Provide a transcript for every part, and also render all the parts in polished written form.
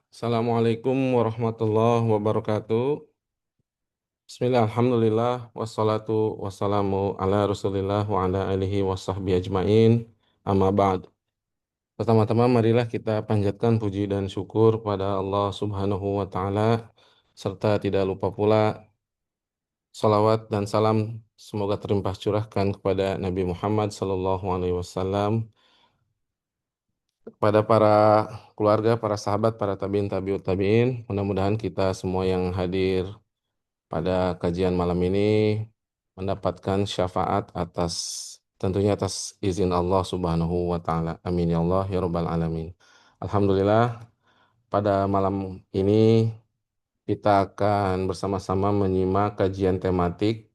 Assalamualaikum warahmatullahi wabarakatuh. Bismillah, alhamdulillah, wassalatu wassalamu ala rasulillah wa ala alihi wa sahbihi ajma'in. Amma ba'd. Pertama-tama marilah kita panjatkan puji dan syukur kepada Allah Subhanahu wa Ta'ala, serta tidak lupa pula salawat dan salam semoga terlimpah curahkan kepada Nabi Muhammad Sallallahu Alaihi Wasallam, kepada para keluarga, para sahabat, para tabiin, tabiut tabiin. Mudah-mudahan kita semua yang hadir pada kajian malam ini mendapatkan syafaat atas tentunya atas izin Allah Subhanahu wa taala. Amin ya Allah ya rabbal alamin. Alhamdulillah, pada malam ini kita akan bersama-sama menyimak kajian tematik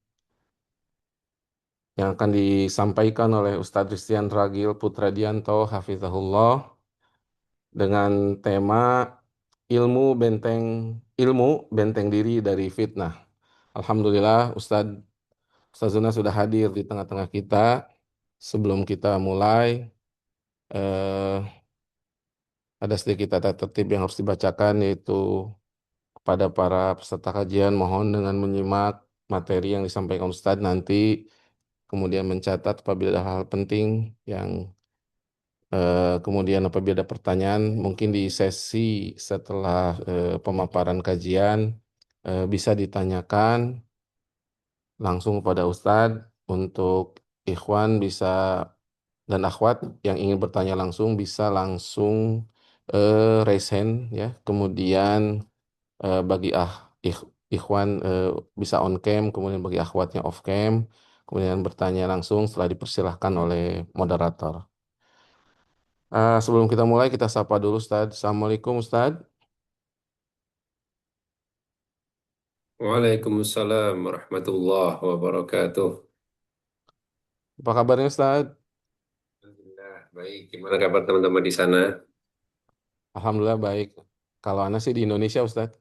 yang akan disampaikan oleh Ustadz Christian Ragil Putradianto Hafizahullah dengan tema ilmu benteng ilmu benteng diri dari fitnah. Alhamdulillah, Ustazuna sudah hadir di tengah-tengah kita. Sebelum kita mulai, eh, ada sedikit tata tertib yang harus dibacakan, yaitu kepada para peserta kajian, mohon dengan menyimak materi yang disampaikan Ustadz nanti, kemudian mencatat apabila ada hal penting yang kemudian apabila ada pertanyaan, mungkin di sesi setelah pemaparan kajian bisa ditanyakan langsung kepada Ustadz. Untuk ikhwan bisa dan akhwat yang ingin bertanya langsung bisa langsung raise hand ya. Kemudian bagi ikhwan bisa on cam, kemudian bagi akhwatnya off cam, kemudian bertanya langsung setelah dipersilahkan oleh moderator. Sebelum kita mulai kita sapa dulu Ustadz. Assalamualaikum Ustadz. Waalaikumsalam warahmatullahi wabarakatuh. Apa kabarnya Ustadz? Alhamdulillah, baik. Gimana kabar teman-teman di sana? Alhamdulillah baik. Kalau Anda sih di Indonesia Ustadz.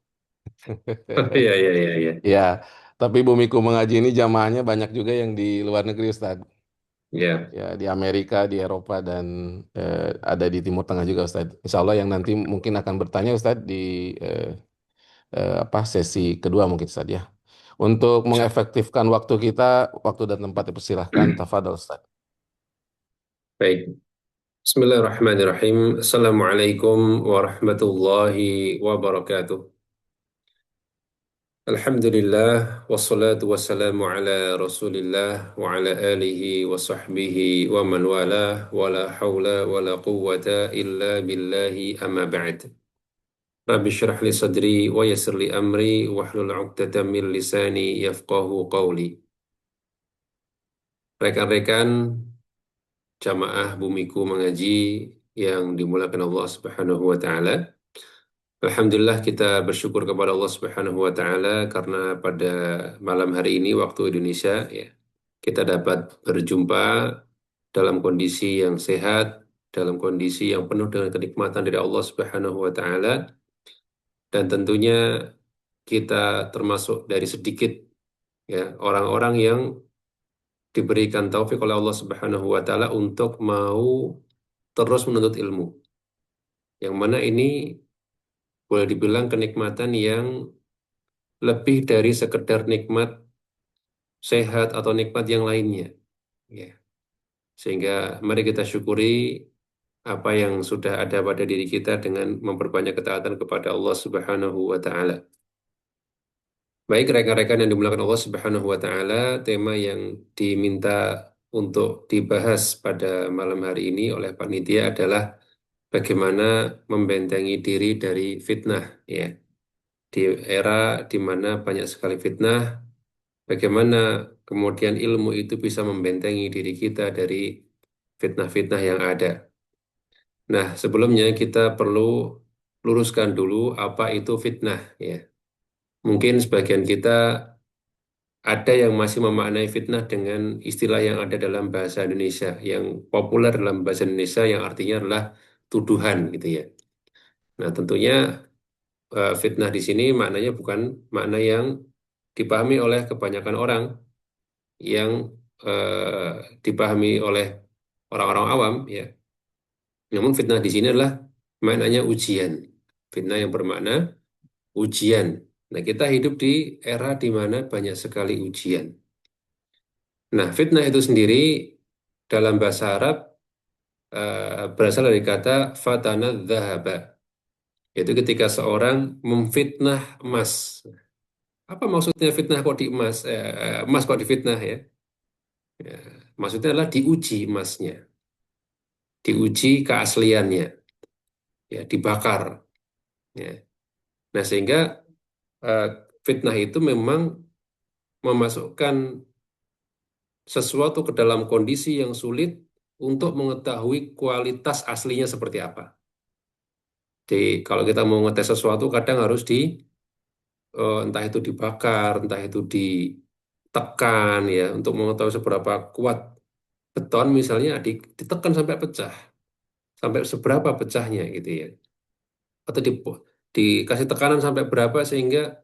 Oh, iya, iya, iya, iya. Ya, tapi Bumiku Mengaji ini jamaahnya banyak juga yang di luar negeri Ustadz. Ya, Ya, di Amerika, di Eropa, dan ada di Timur Tengah juga Ustadz. Insya Allah yang nanti mungkin akan bertanya Ustadz di eh, apa sesi kedua mungkin Ustadz ya. Untuk Insya mengefektifkan waktu kita, waktu dan tempat dipersilahkan, Allah. tafadhol Ustadz. Baik. Bismillahirrahmanirrahim. Assalamualaikum warahmatullahi wabarakatuh. Alhamdulillah, wassalatu wassalamu ala rasulillah wa ala alihi wa sahbihi wa man wala wa la hawla wa la quwwata illa billahi amma ba'd. Rabbi syrah li sadri wa yassir li amri wahlul 'uqdatam min lisani yafqahu qawli. Rekan-rekan jamaah Bumiku Mengaji yang dimuliakan Allah Subhanahu wa taala. Alhamdulillah kita bersyukur kepada Allah Subhanahu wa taala karena pada malam hari ini waktu Indonesia ya kita dapat berjumpa dalam kondisi yang sehat, dalam kondisi yang penuh dengan kenikmatan dari Allah Subhanahu wa taala dan tentunya kita termasuk dari sedikit ya orang-orang yang diberikan taufik oleh Allah Subhanahu wa taala untuk mau terus menuntut ilmu. Yang mana ini boleh dibilang kenikmatan yang lebih dari sekedar nikmat sehat atau nikmat yang lainnya. Ya. Sehingga mari kita syukuri apa yang sudah ada pada diri kita dengan memperbanyak ketaatan kepada Allah Subhanahu wa taala. Baik rekan-rekan yang dimuliakan Allah Subhanahu wa taala, tema yang diminta untuk dibahas pada malam hari ini oleh panitia adalah bagaimana membentengi diri dari fitnah ya. Di era di mana banyak sekali fitnah, bagaimana kemudian ilmu itu bisa membentengi diri kita dari fitnah-fitnah yang ada. Nah, sebelumnya kita perlu luruskan dulu apa itu fitnah ya. Mungkin sebagian kita ada yang masih memaknai fitnah dengan istilah yang ada dalam bahasa Indonesia, yang populer dalam bahasa Indonesia yang artinya adalah tuduhan gitu ya. Nah, tentunya fitnah di sini maknanya bukan makna yang dipahami oleh kebanyakan orang yang dipahami oleh orang-orang awam ya. Namun fitnah di sini adalah maknanya ujian. Fitnah yang bermakna ujian. Nah, kita hidup di era di mana banyak sekali ujian. Nah, fitnah itu sendiri dalam bahasa Arab berasal dari kata fatana dhahaba, yaitu ketika seorang memfitnah emas. Apa maksudnya fitnah kok di emas? Emas kok difitnah ya? Ya, maksudnya adalah diuji emasnya, diuji keasliannya, ya dibakar. Ya. Nah, sehingga eh, fitnah itu memang memasukkan sesuatu ke dalam kondisi yang sulit untuk mengetahui kualitas aslinya seperti apa. Jadi kalau kita mau ngetes sesuatu kadang harus entah itu dibakar, entah itu ditekan ya untuk mengetahui seberapa kuat beton misalnya ditekan sampai pecah, sampai seberapa pecahnya gitu ya. Atau dikasih tekanan sampai berapa sehingga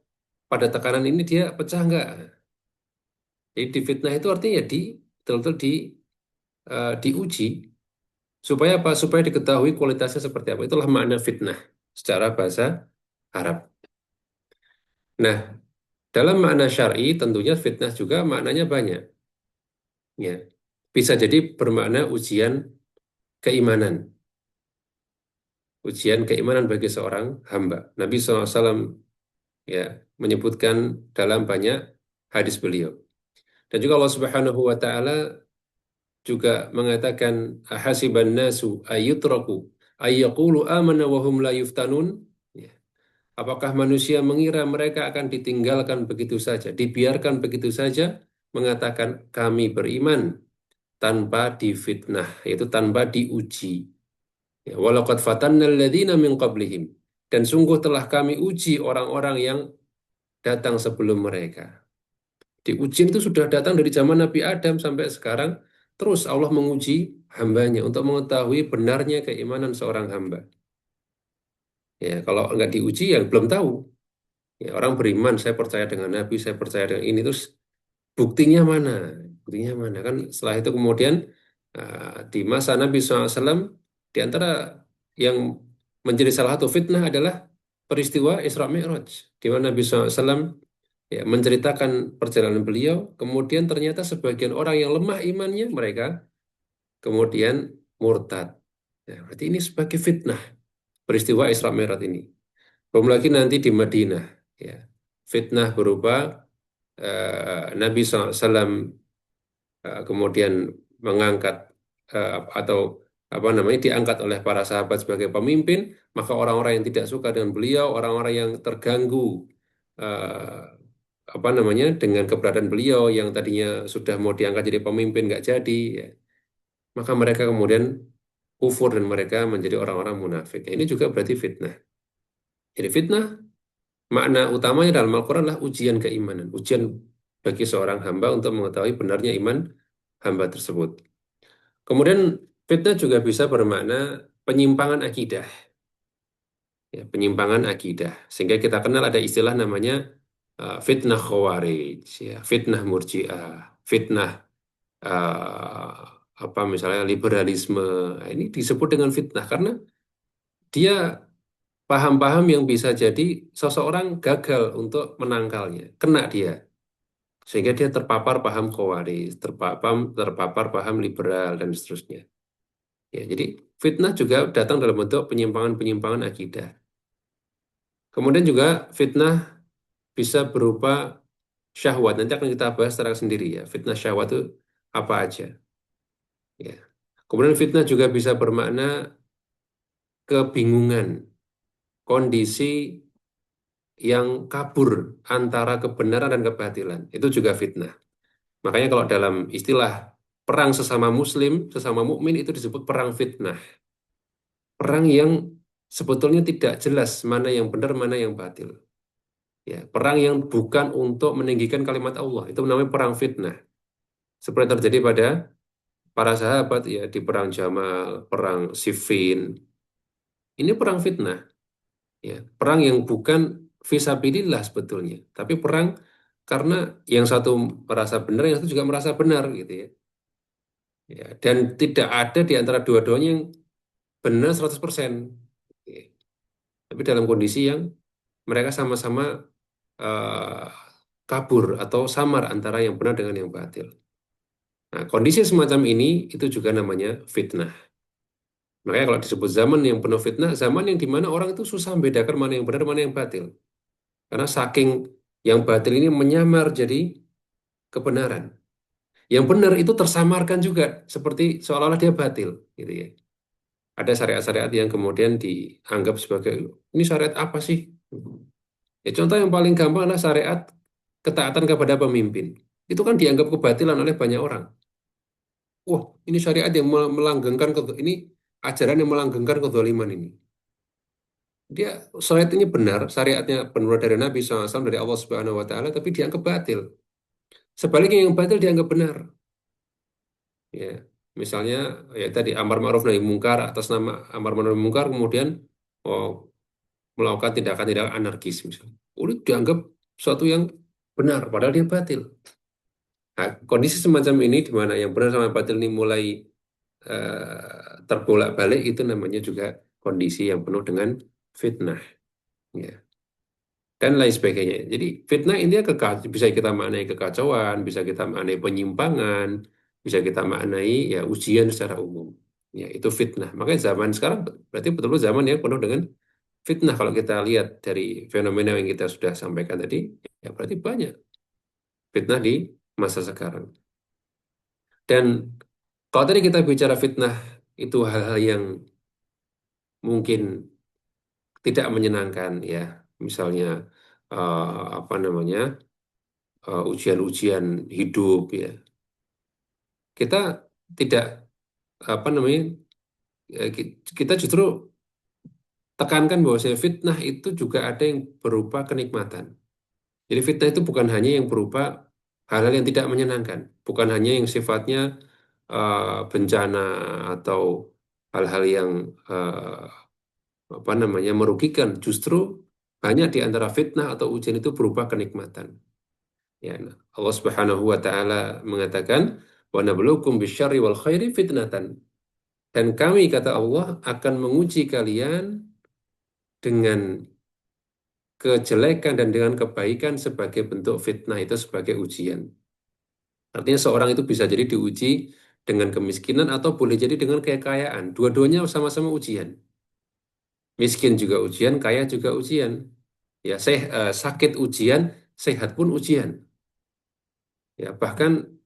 pada tekanan ini dia pecah enggak. Jadi di fitnah itu artinya betul-betul diuji supaya apa? Supaya diketahui kualitasnya seperti apa. Itulah makna fitnah secara bahasa Arab. Nah, dalam makna syar'i tentunya fitnah juga maknanya banyak. Ya, bisa jadi bermakna ujian keimanan, ujian keimanan bagi seorang hamba. Nabi SAW ya menyebutkan dalam banyak hadis beliau. Dan juga Allah Subhanahu wa taala juga mengatakan hasiban nasu ayyutraku ayyaqulu amanna wa hum la yuftanun. Ya. Apakah manusia mengira mereka akan ditinggalkan begitu saja, dibiarkan begitu saja mengatakan kami beriman tanpa difitnah, yaitu tanpa diuji. Ya, walaqad fatanna alladziina min qablihim. Dan sungguh telah kami uji orang-orang yang datang sebelum mereka. Diuji itu sudah datang dari zaman Nabi Adam sampai sekarang. Terus Allah menguji hambanya untuk mengetahui benarnya keimanan seorang hamba. Ya, kalau nggak diuji ya belum tahu. Ya, orang beriman, saya percaya dengan Nabi, saya percaya dengan ini. Terus buktinya mana? Buktinya mana? Kan setelah itu kemudian di masa Nabi SAW, di antara yang menjadi salah satu fitnah adalah peristiwa Isra Mi'raj. Di mana Nabi SAW ya, menceritakan perjalanan beliau, kemudian ternyata sebagian orang yang lemah imannya, mereka kemudian murtad. Ya, berarti ini sebagai fitnah, peristiwa Isra Mi'raj ini. Belum lagi nanti di Madinah, ya, fitnah berupa Nabi SAW kemudian mengangkat atau apa namanya diangkat oleh para sahabat sebagai pemimpin, maka orang-orang yang tidak suka dengan beliau, orang-orang yang terganggu eh, apa namanya dengan keberadaan beliau yang tadinya sudah mau diangkat jadi pemimpin nggak jadi, ya, maka mereka kemudian kufur dan mereka menjadi orang-orang munafik. Ini juga berarti fitnah. Jadi fitnah makna utamanya dalam Al-Quran adalah ujian keimanan, ujian bagi seorang hamba untuk mengetahui benarnya iman hamba tersebut. Kemudian fitnah juga bisa bermakna penyimpangan akidah, ya, penyimpangan akidah. Sehingga kita kenal ada istilah namanya fitnah khawarij, ya, fitnah murji'ah, fitnah eh, apa misalnya liberalisme. Nah, ini disebut dengan fitnah karena dia paham-paham yang bisa jadi seseorang gagal untuk menangkalnya, kena dia. Sehingga dia terpapar paham khawarij, terpapar paham liberal dan seterusnya. Ya, jadi fitnah juga datang dalam bentuk penyimpangan-penyimpangan akidah. Kemudian juga fitnah bisa berupa syahwat. Nanti akan kita bahas secara sendiri ya. Fitnah syahwat itu apa aja. Ya. Kemudian fitnah juga bisa bermakna kebingungan, kondisi yang kabur antara kebenaran dan kebatilan. Itu juga fitnah. Makanya kalau dalam istilah perang sesama muslim, sesama mukmin itu disebut perang fitnah. Perang yang sebetulnya tidak jelas mana yang benar, mana yang batil. Ya, perang yang bukan untuk meninggikan kalimat Allah, itu namanya perang fitnah. Seperti yang terjadi pada para sahabat ya di perang Jamal, perang Siffin. Ini perang fitnah, ya. Perang yang bukan fisabilillah sebetulnya, tapi perang karena yang satu merasa benar, yang satu juga merasa benar gitu ya. Ya, dan tidak ada di antara dua-duanya yang benar 100%. Ya. tapi dalam kondisi yang mereka sama-sama eh, kabur atau samar antara yang benar dengan yang batil. Nah, kondisi semacam ini itu juga namanya fitnah. Makanya kalau disebut zaman yang penuh fitnah, zaman yang dimana orang itu susah membedakan mana yang benar, mana yang batil. Karena saking yang batil ini menyamar jadi kebenaran. Yang benar itu tersamarkan juga, seperti seolah-olah dia batil, gitu ya. Ada syariat-syariat yang kemudian dianggap sebagai, ini syariat apa sih? Ya, contoh yang paling gampang adalah syariat ketaatan kepada pemimpin. Itu kan dianggap kebatilan oleh banyak orang. Wah, ini syariat yang melanggengkan, ini ajaran yang melanggengkan kezaliman ini. Dia syariat ini benar, syariatnya benar dari Nabi SAW, dari Allah Subhanahu Wa Taala, tapi dianggap batil. Sebaliknya yang batil dianggap benar. Ya, misalnya ya tadi amar ma'ruf nahi mungkar atas nama amar ma'ruf nahi mungkar kemudian oh, melakukan tindakan-tindakan anarkis misalnya. Udah dianggap suatu yang benar, padahal dia batil. Nah, kondisi semacam ini di mana yang benar sama batil ini mulai terbolak-balik itu namanya juga kondisi yang penuh dengan fitnah. Ya. Dan lain sebagainya. Jadi fitnah intinya bisa kita maknai kekacauan, bisa kita maknai penyimpangan, bisa kita maknai ya ujian secara umum. Ya, itu fitnah. Makanya zaman sekarang berarti betul-betul zaman yang penuh dengan fitnah. Kalau kita lihat dari fenomena yang kita sudah sampaikan tadi, ya berarti banyak fitnah di masa sekarang. Dan kalau tadi kita bicara fitnah itu hal-hal yang mungkin tidak menyenangkan ya, misalnya apa namanya ujian-ujian hidup ya. Kita tidak apa namanya kita justru tekankan bahwa fitnah itu juga ada yang berupa kenikmatan. Jadi fitnah itu bukan hanya yang berupa hal-hal yang tidak menyenangkan, bukan hanya yang sifatnya bencana atau hal-hal yang apa namanya merugikan. Justru banyak di antara fitnah atau ujian itu berupa kenikmatan. Ya, nah, Allah Subhanahu wa taala mengatakan wa nabluukum bisyarri wal khairi fitnatan. Dan kami kata Allah akan menguji kalian dengan kejelekan dan dengan kebaikan sebagai bentuk fitnah itu sebagai ujian. Artinya seorang itu bisa jadi diuji dengan kemiskinan atau boleh jadi dengan kekayaan. Dua-duanya sama-sama ujian. Miskin juga ujian, kaya juga ujian. Ya, sakit ujian, sehat pun ujian. Ya, bahkan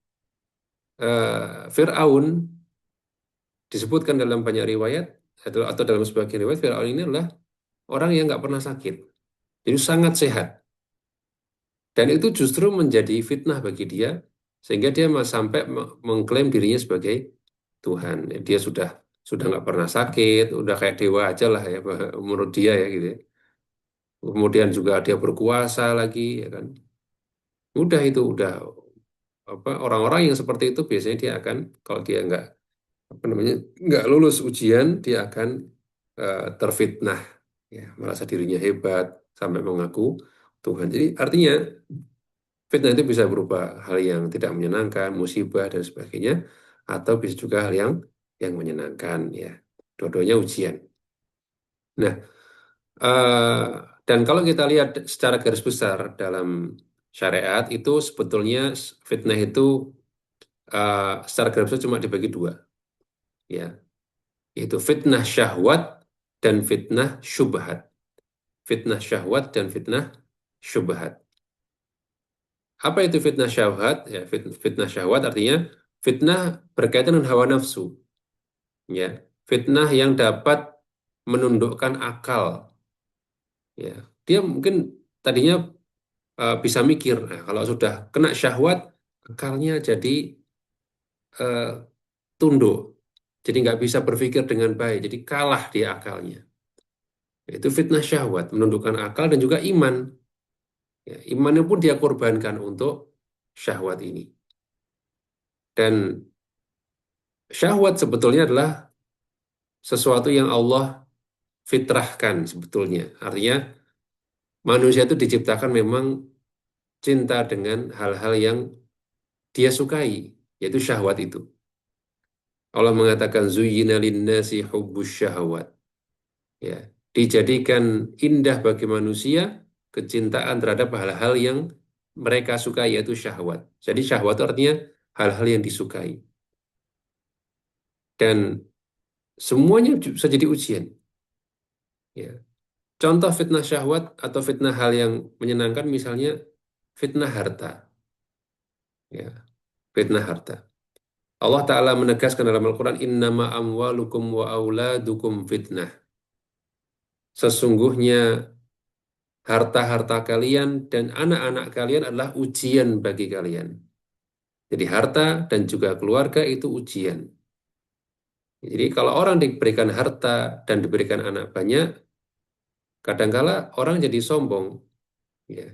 Fir'aun disebutkan dalam banyak riwayat atau dalam sebagian riwayat Fir'aun ini adalah orang yang nggak pernah sakit, jadi sangat sehat dan itu justru menjadi fitnah bagi dia sehingga dia sampai mengklaim dirinya sebagai Tuhan. Dia sudah nggak pernah sakit, udah kayak dewa aja lah ya menurut dia ya gitu. Ya. Kemudian juga dia berkuasa lagi ya kan. Udah itu udah apa orang-orang yang seperti itu biasanya dia akan kalau dia nggak apa namanya nggak lulus ujian dia akan terfitnah ya merasa dirinya hebat sampai mengaku Tuhan. Jadi artinya fitnah itu bisa berupa hal yang tidak menyenangkan, musibah dan sebagainya, atau bisa juga hal yang menyenangkan ya. Dua-duanya ujian. Nah, eh, dan kalau kita lihat secara garis besar dalam syariat itu sebetulnya fitnah itu secara garis besar cuma dibagi dua, ya, yaitu fitnah syahwat dan fitnah syubhat. Fitnah syahwat dan fitnah syubhat. Apa itu fitnah syahwat? Ya, fitnah syahwat artinya fitnah berkaitan dengan hawa nafsu. Ya, fitnah yang dapat menundukkan akal. Ya, dia mungkin tadinya bisa mikir. Nah, kalau sudah kena syahwat, akalnya jadi eh, tunduk. Jadi nggak bisa berpikir dengan baik. Jadi kalah di akalnya. Itu fitnah syahwat, menundukkan akal dan juga iman. Ya, imannya pun dia korbankan untuk syahwat ini. Dan syahwat sebetulnya adalah sesuatu yang Allah fitrahkan sebetulnya. Artinya manusia itu diciptakan memang cinta dengan hal-hal yang dia sukai, yaitu syahwat itu. Allah mengatakan zuyyina linnasi hubbus syahwat. Ya. dijadikan indah bagi manusia kecintaan terhadap hal-hal yang mereka sukai, yaitu syahwat. Jadi syahwat itu artinya hal-hal yang disukai. Dan semuanya bisa jadi ujian. Ya. Contoh fitnah syahwat atau fitnah hal yang menyenangkan misalnya fitnah harta. Ya. Fitnah harta. Allah Ta'ala menegaskan dalam Al-Quran, Innama amwalukum wa auladukum fitnah. Sesungguhnya harta-harta kalian dan anak-anak kalian adalah ujian bagi kalian. Jadi harta dan juga keluarga itu ujian. Jadi kalau orang diberikan harta dan diberikan anak banyak, kadangkala orang jadi sombong. Ya.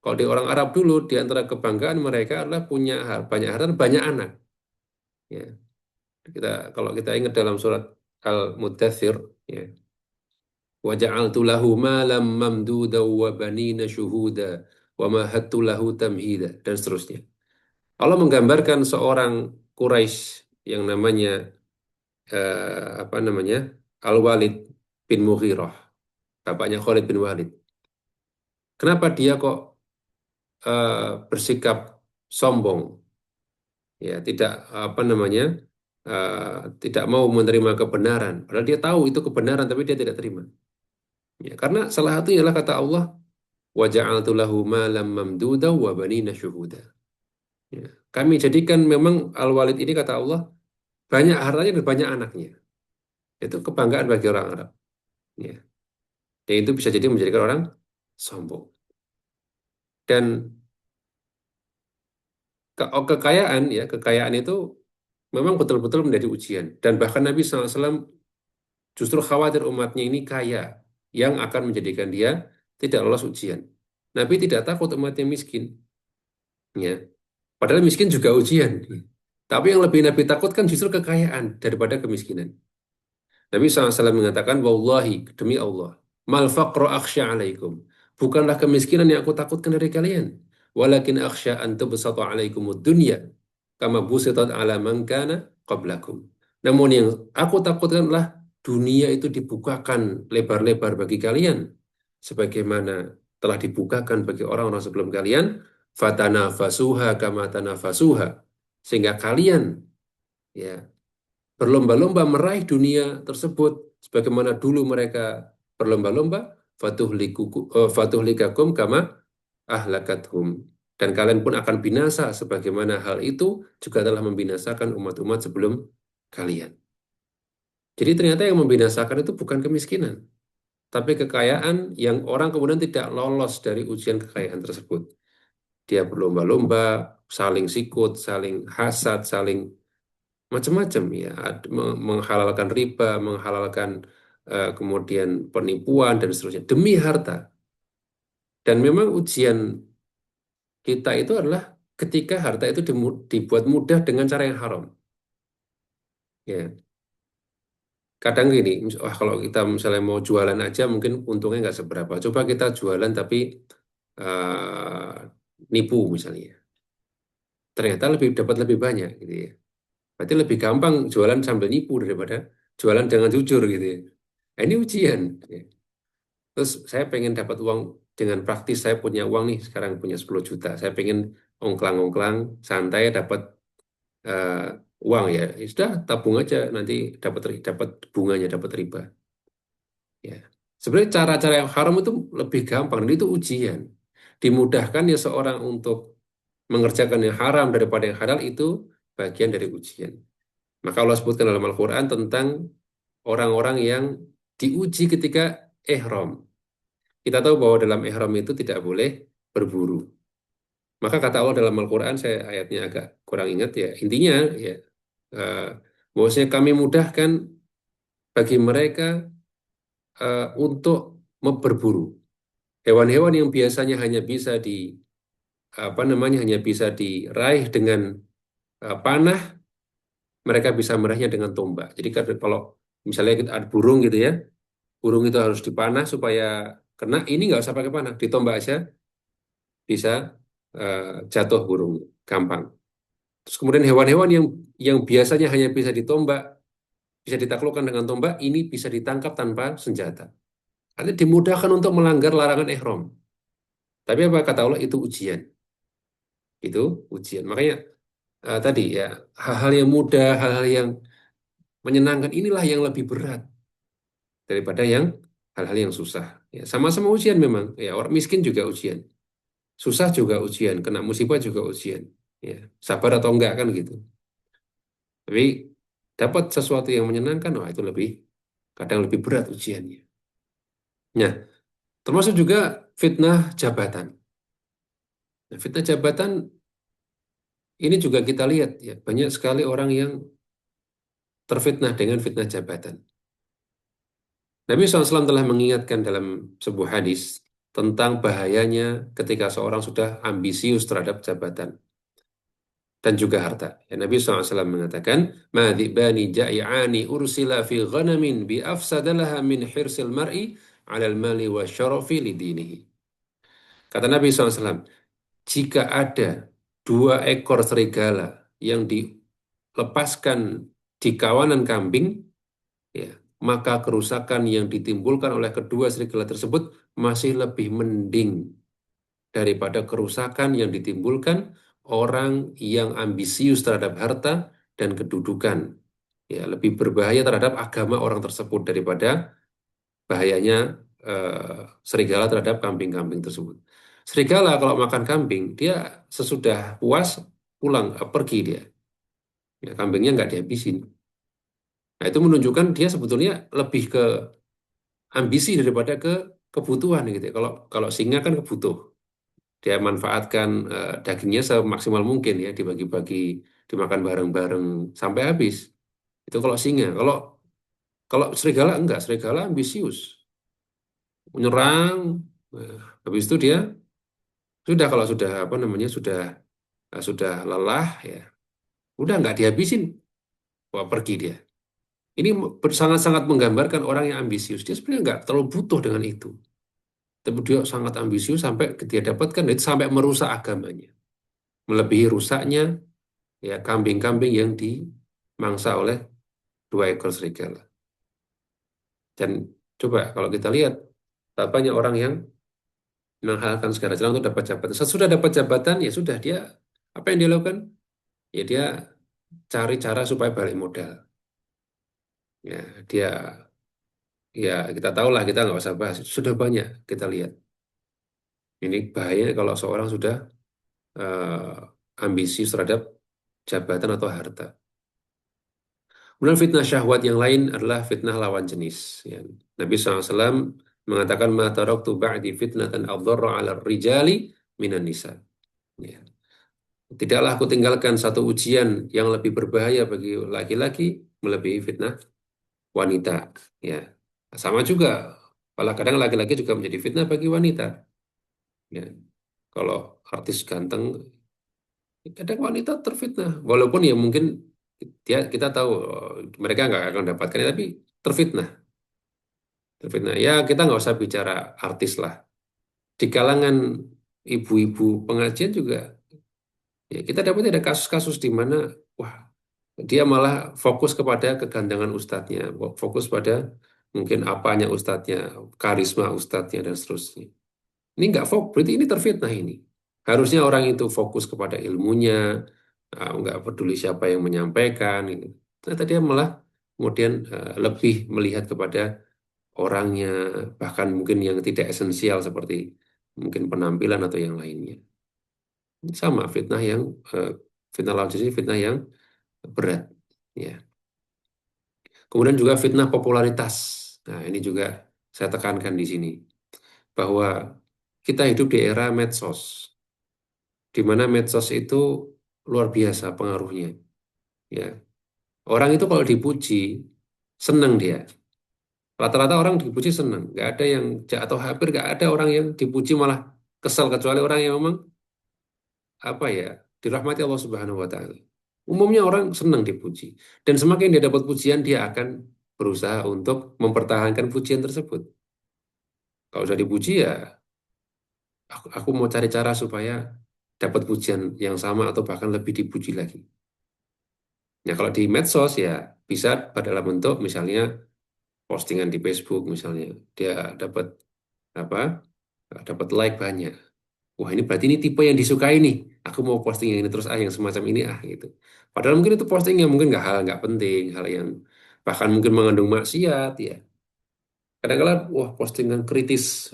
Kalau di orang Arab dulu, di antara kebanggaan mereka adalah punya banyak harta dan banyak anak. Ya. Kalau kita ingat dalam surat Al-Muddathir, ya, wa ja'altu lahu malam mamduda wa banina syuhuda wa mahattu lahu tamhida dan seterusnya. Allah menggambarkan seorang Quraisy yang namanya apa namanya? Al-Walid bin Mughirah, bapaknya Khalid bin Walid. Kenapa dia kok bersikap sombong, ya, tidak apa namanya? Tidak mau menerima kebenaran. Padahal dia tahu itu kebenaran tapi dia tidak terima. Ya, karena salah satunya adalah kata Allah, wa ja'altu lahu malam mamduda wa banina syuhuda. Ya. Kami jadikan memang Al-Walid ini kata Allah banyak hartanya dan banyak anaknya. Itu kebanggaan bagi orang Arab. Ya. Dan itu bisa jadi menjadikan orang sombong. Dan kekayaan, ya, kekayaan itu memang betul-betul menjadi ujian. Dan bahkan Nabi SAW justru khawatir umatnya ini kaya yang akan menjadikan dia tidak lolos ujian. Nabi tidak takut umatnya miskin. Ya. Padahal miskin juga ujian. Tapi yang lebih Nabi takutkan justru kekayaan daripada kemiskinan. Nabi SAW mengatakan, Wallahi, demi Allah, mal faqru akhsya alaikum. Bukanlah kemiskinan yang aku takutkan dari kalian. Walakin akhsya an tubsata alaikumud dunya. Kama busitat ala man kana qablakum. Namun yang aku takutkan adalah dunia itu dibukakan lebar-lebar bagi kalian. Sebagaimana telah dibukakan bagi orang-orang sebelum kalian. Fatanafasuha kama tanafasuha. Sehingga kalian, ya, berlomba-lomba meraih dunia tersebut sebagaimana dulu mereka berlomba-lomba fatuhlikakum kama ahlakathum, dan kalian pun akan binasa sebagaimana hal itu juga telah membinasakan umat-umat sebelum kalian. Jadi ternyata yang membinasakan itu bukan kemiskinan, tapi kekayaan yang orang kemudian tidak lolos dari ujian kekayaan tersebut. Dia berlomba-lomba, saling sikut, saling hasad, saling macam-macam, ya, menghalalkan riba, menghalalkan kemudian penipuan dan seterusnya demi harta. Dan memang ujian kita itu adalah ketika harta itu dibuat mudah dengan cara yang haram. Ya, kadang gini, wah kalau kita misalnya mau jualan aja mungkin untungnya nggak seberapa. Coba kita jualan tapi eh, nipu misalnya, ternyata dapat lebih banyak gitu ya. Berarti lebih gampang jualan sambil nipu daripada jualan dengan jujur gitu ya. Nah, ini ujian. Ya. Terus saya pengen dapat uang dengan praktis, saya punya uang nih, sekarang punya 10 juta. Saya pengen ongklang-ongklang, santai, dapat eh, uang ya. Ya sudah, tabung aja, nanti dapat bunganya, dapat riba. Ya. Sebenarnya cara-cara yang haram itu lebih gampang, dan itu ujian. Dimudahkan ya seorang untuk mengerjakan yang haram daripada yang halal itu bagian dari ujian. Maka Allah sebutkan dalam Al-Quran tentang orang-orang yang diuji ketika ihram. Kita tahu bahwa dalam ihram itu tidak boleh berburu. Maka kata Allah dalam Al-Quran, saya ayatnya agak kurang ingat ya. Intinya ya, eh, bahwasanya kami mudahkan bagi mereka untuk berburu. Hewan-hewan yang biasanya hanya bisa apa namanya, hanya bisa diraih dengan panah, mereka bisa meraihnya dengan tombak. Jadi kalau misalnya kita ada burung gitu ya, burung itu harus dipanah supaya kena. Ini nggak usah pakai panah, ditombak aja bisa eh, jatuh burung gampang. Terus kemudian hewan-hewan yang biasanya hanya bisa ditombak, bisa ditaklukkan dengan tombak, ini bisa ditangkap tanpa senjata. Artinya dimudahkan untuk melanggar larangan ihram. Tapi apa kata Allah itu ujian. Itu ujian. Makanya tadi ya hal-hal yang mudah, hal-hal yang menyenangkan inilah yang lebih berat daripada yang hal-hal yang susah. Ya, sama-sama ujian memang. Ya, orang miskin juga ujian. Susah juga ujian, kena musibah juga ujian. Ya, sabar atau enggak kan gitu. Tapi dapat sesuatu yang menyenangkan, wah itu lebih kadang lebih berat ujiannya. Nah, termasuk juga fitnah jabatan. Nah, fitnah jabatan ini juga kita lihat ya, banyak sekali orang yang terfitnah dengan fitnah jabatan. Nabi SAW telah mengingatkan dalam sebuah hadis tentang bahayanya ketika seorang sudah ambisius terhadap jabatan dan juga harta. Ya, Nabi SAW mengatakan, "Madzibani ja'i'ani ursila fi ghanamin bi afsadalaha min hirsil mar'i 'alal mali wa syarafi lidinihi." Kata Nabi SAW, jika ada dua ekor serigala yang dilepaskan di kawanan kambing, ya, maka kerusakan yang ditimbulkan oleh kedua serigala tersebut masih lebih mending daripada kerusakan yang ditimbulkan orang yang ambisius terhadap harta dan kedudukan. Ya, lebih berbahaya terhadap agama orang tersebut daripada bahayanya serigala terhadap kambing-kambing tersebut. Serigala kalau makan kambing, dia sesudah puas pulang, pergi dia. Ya, kambingnya nggak dihabisin. Nah, itu menunjukkan dia sebetulnya lebih ke ambisi daripada ke kebutuhan gitu ya. Kalau kalau singa kan kebutuh. Dia manfaatkan dagingnya semaksimal mungkin ya, dibagi-bagi, dimakan bareng-bareng sampai habis. Itu kalau singa. Kalau kalau serigala enggak, serigala ambisius, menyerang. Habis itu dia sudah kalau sudah apa namanya sudah lelah ya, udah nggak dihabisin, wah pergi dia. Ini sangat-sangat menggambarkan orang yang ambisius. Dia sebenarnya nggak terlalu butuh dengan itu. Tapi dia sangat ambisius sampai dia dapatkan itu sampai merusak agamanya. Melebihi rusaknya ya kambing-kambing yang dimangsa oleh dua ekor serigala. Dan coba kalau kita lihat banyak orang yang menghalalkan segala jalan untuk dapat jabatan. Sesudah dapat jabatan ya sudah dia apa yang dia lakukan? Ya dia cari cara supaya balik modal. Ya dia ya kita tahu lah kita nggak usah bahas. Sudah banyak kita lihat. Ini bahaya kalau seorang sudah ambisius terhadap jabatan atau harta. Kemudian fitnah syahwat yang lain adalah fitnah lawan jenis. Ya. Nabi SAW mengatakan, "Ma taraktu ba'di fitnatan adharra 'ala rijali minan nisa." Ya. Tidaklah aku tinggalkan satu ujian yang lebih berbahaya bagi laki-laki melebihi fitnah wanita. Ya. Sama juga, malah kadang laki-laki juga menjadi fitnah bagi wanita. Ya. Kalau artis ganteng, kadang wanita terfitnah. Walaupun ya mungkin kita tahu mereka nggak akan dapatkannya, tapi terfitnah. Terfitnah. Ya kita nggak usah bicara artis lah. Di kalangan ibu-ibu pengajian juga, ya kita dapat ada kasus-kasus di mana, wah dia malah fokus kepada kegantengan ustadznya, fokus pada mungkin apanya ustadznya, karisma ustadznya dan seterusnya. Ini nggak fokus, berarti ini terfitnah ini. Harusnya orang itu fokus kepada ilmunya, nggak peduli siapa yang menyampaikan. Gitu. Ternyata dia malah kemudian lebih melihat kepada orangnya, bahkan mungkin yang tidak esensial seperti mungkin penampilan atau yang lainnya. Sama fitnah lawan jenis fitnah yang berat. Ya. Kemudian juga fitnah popularitas. Nah, ini juga saya tekankan di sini bahwa kita hidup di era medsos, di mana medsos itu luar biasa pengaruhnya. Ya, orang itu kalau dipuji senang dia. Rata-rata orang dipuji senang. Nggak ada yang atau hampir nggak ada orang yang dipuji malah kesal kecuali orang yang memang apa ya dirahmati Allah Subhanahu Wa Taala. Umumnya orang senang dipuji dan semakin dia dapat pujian dia akan berusaha untuk mempertahankan pujian tersebut. Kalau sudah dipuji ya aku mau cari cara supaya dapat pujian yang sama atau bahkan lebih dipuji lagi. Nah, kalau di medsos ya bisa dalam bentuk misalnya postingan di Facebook misalnya, dia dapat apa? Dapat like banyak. Wah, ini berarti ini tipe yang disukai nih. Aku mau posting yang ini terus yang semacam ini gitu. Padahal mungkin itu posting yang mungkin nggak penting, hal yang bahkan mungkin mengandung maksiat ya. Kadang-kadang wah postingan kritis,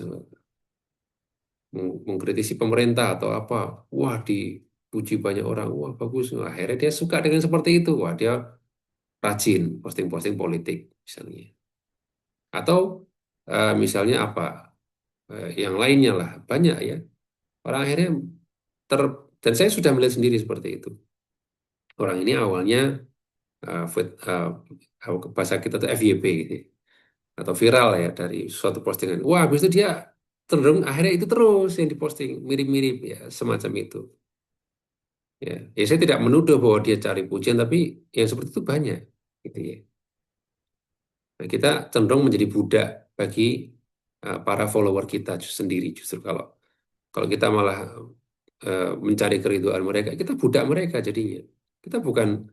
mengkritisi pemerintah atau apa, wah dipuji banyak orang, wah bagus. Wah, akhirnya dia suka dengan seperti itu, wah dia rajin posting-posting politik misalnya. Atau misalnya apa, yang lainnya lah banyak ya. Orang akhirnya ter dan saya sudah melihat sendiri seperti itu. Orang ini awalnya bahasa kita tuh FYP gitu ya, atau viral ya dari suatu postingan. Wah, habis itu dia cenderung akhirnya itu terus yang diposting mirip-mirip ya semacam itu. Ya, ya saya tidak menuduh bahwa dia cari pujian, tapi yang seperti itu banyak, gitu ya. Nah, kita cenderung menjadi budak bagi para follower kita sendiri. Justru kalau kalau kita malah mencari keridhaan mereka, kita budak mereka jadinya. Kita bukan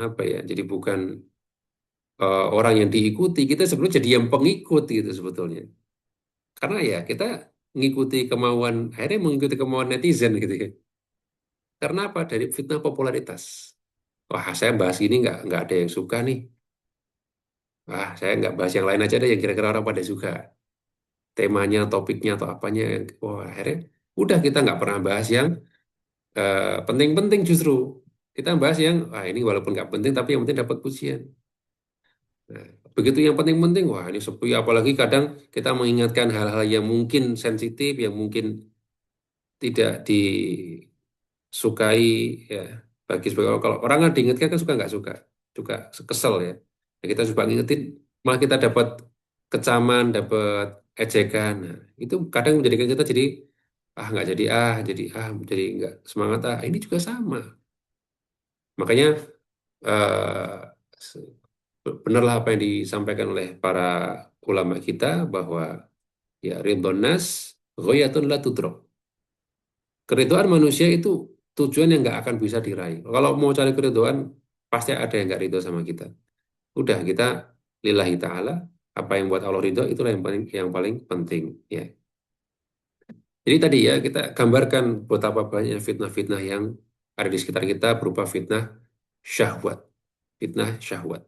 apa ya, jadi bukan orang yang diikuti. Kita sebetulnya jadi yang pengikut gitu sebetulnya. Karena ya kita mengikuti kemauan, akhirnya mengikuti kemauan netizen gitu ya. Karena apa? Dari fitnah popularitas. Wah, saya bahas ini nggak ada yang suka nih. Wah, saya nggak bahas yang lain aja deh yang kira-kira orang pada suka. Temanya, topiknya, atau apanya. Wah, akhirnya udah kita nggak pernah bahas yang penting-penting justru. Kita bahas yang, wah ini walaupun nggak penting, tapi yang penting dapat pujian. Nah, begitu yang penting-penting, wah ini sepi. Apalagi kadang kita mengingatkan hal-hal yang mungkin sensitif, yang mungkin tidak disukai, ya. Bagi sebagai kalau orang kan diingatkan kan suka nggak suka, suka kesel ya. Nah, kita suka ngingetin, malah kita dapat kecaman, dapat ejekan. Nah, itu kadang menjadikan kita jadi jadi nggak semangat Ini juga sama. Makanya eh, benarlah apa yang disampaikan oleh para ulama kita bahwa ya ridhon nas ghayatun la tudrak. Keridhaan manusia itu tujuan yang nggak akan bisa diraih. Kalau mau cari keridhaan, pasti ada yang nggak ridho sama kita. Udah kita lillahi ta'ala, apa yang buat Allah ridho itulah yang paling penting. Ya. Jadi tadi ya kita gambarkan betapa banyak fitnah-fitnah yang ada di sekitar kita berupa fitnah syahwat. Fitnah syahwat.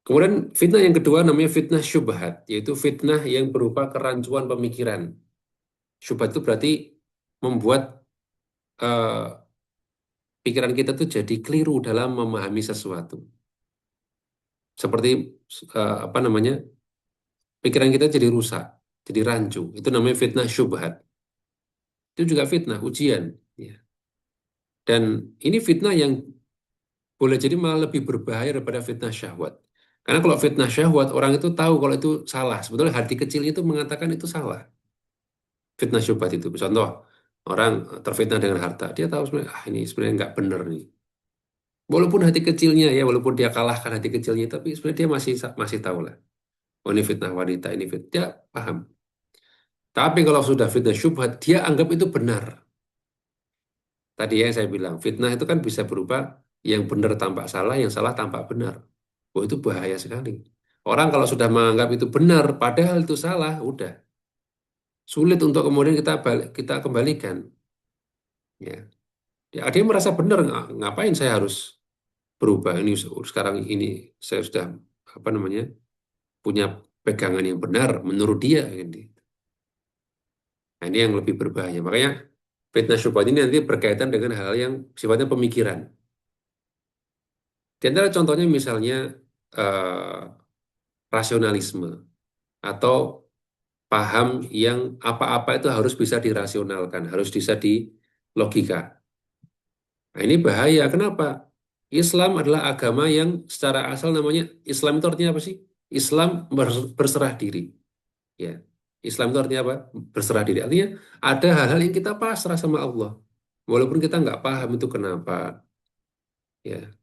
Kemudian fitnah yang kedua namanya fitnah syubhat, yaitu fitnah yang berupa kerancuan pemikiran. Syubhat itu berarti membuat eh, pikiran kita tuh jadi keliru dalam memahami sesuatu. Seperti apa namanya? Pikiran kita jadi rusak, jadi rancu. Itu namanya fitnah syubhat. Itu juga fitnah, ujian. Ya. Dan ini fitnah yang boleh jadi malah lebih berbahaya daripada fitnah syahwat. Karena kalau fitnah syahwat, orang itu tahu kalau itu salah. Sebetulnya hati kecilnya itu mengatakan itu salah. Fitnah syubhat itu. Contoh, orang terfitnah dengan harta. Dia tahu sebenarnya, ini sebenarnya nggak benar nih. Walaupun hati kecilnya ya, walaupun dia kalahkan hati kecilnya, tapi sebenarnya dia masih tahu lah. Oh ini fitnah wanita, ini fitnah. Dia paham. Tapi kalau sudah fitnah syubhat, dia anggap itu benar. Tadi yang saya bilang, fitnah itu kan bisa berupa yang benar tampak salah, yang salah tampak benar. Oh itu bahaya sekali. Orang kalau sudah menganggap itu benar, padahal itu salah, udah sulit untuk kemudian kita kembalikan. Ya, dia merasa benar, ngapain saya harus berubah ini sekarang ini saya sudah apa namanya punya pegangan yang benar menurut dia gitu. Nah, ini yang lebih berbahaya. Makanya fitnah syubhat ini nanti berkaitan dengan hal yang sifatnya pemikiran. Di antara contohnya misalnya eh, rasionalisme atau paham yang apa-apa itu harus bisa dirasionalkan, harus bisa dilogika. Nah, ini bahaya. Kenapa? Islam adalah agama yang secara asal namanya Islam itu artinya apa sih? Islam berserah diri. Ya, Islam itu artinya apa? Berserah diri. Artinya ada hal-hal yang kita pasrah sama Allah. Walaupun kita nggak paham itu kenapa. Ya,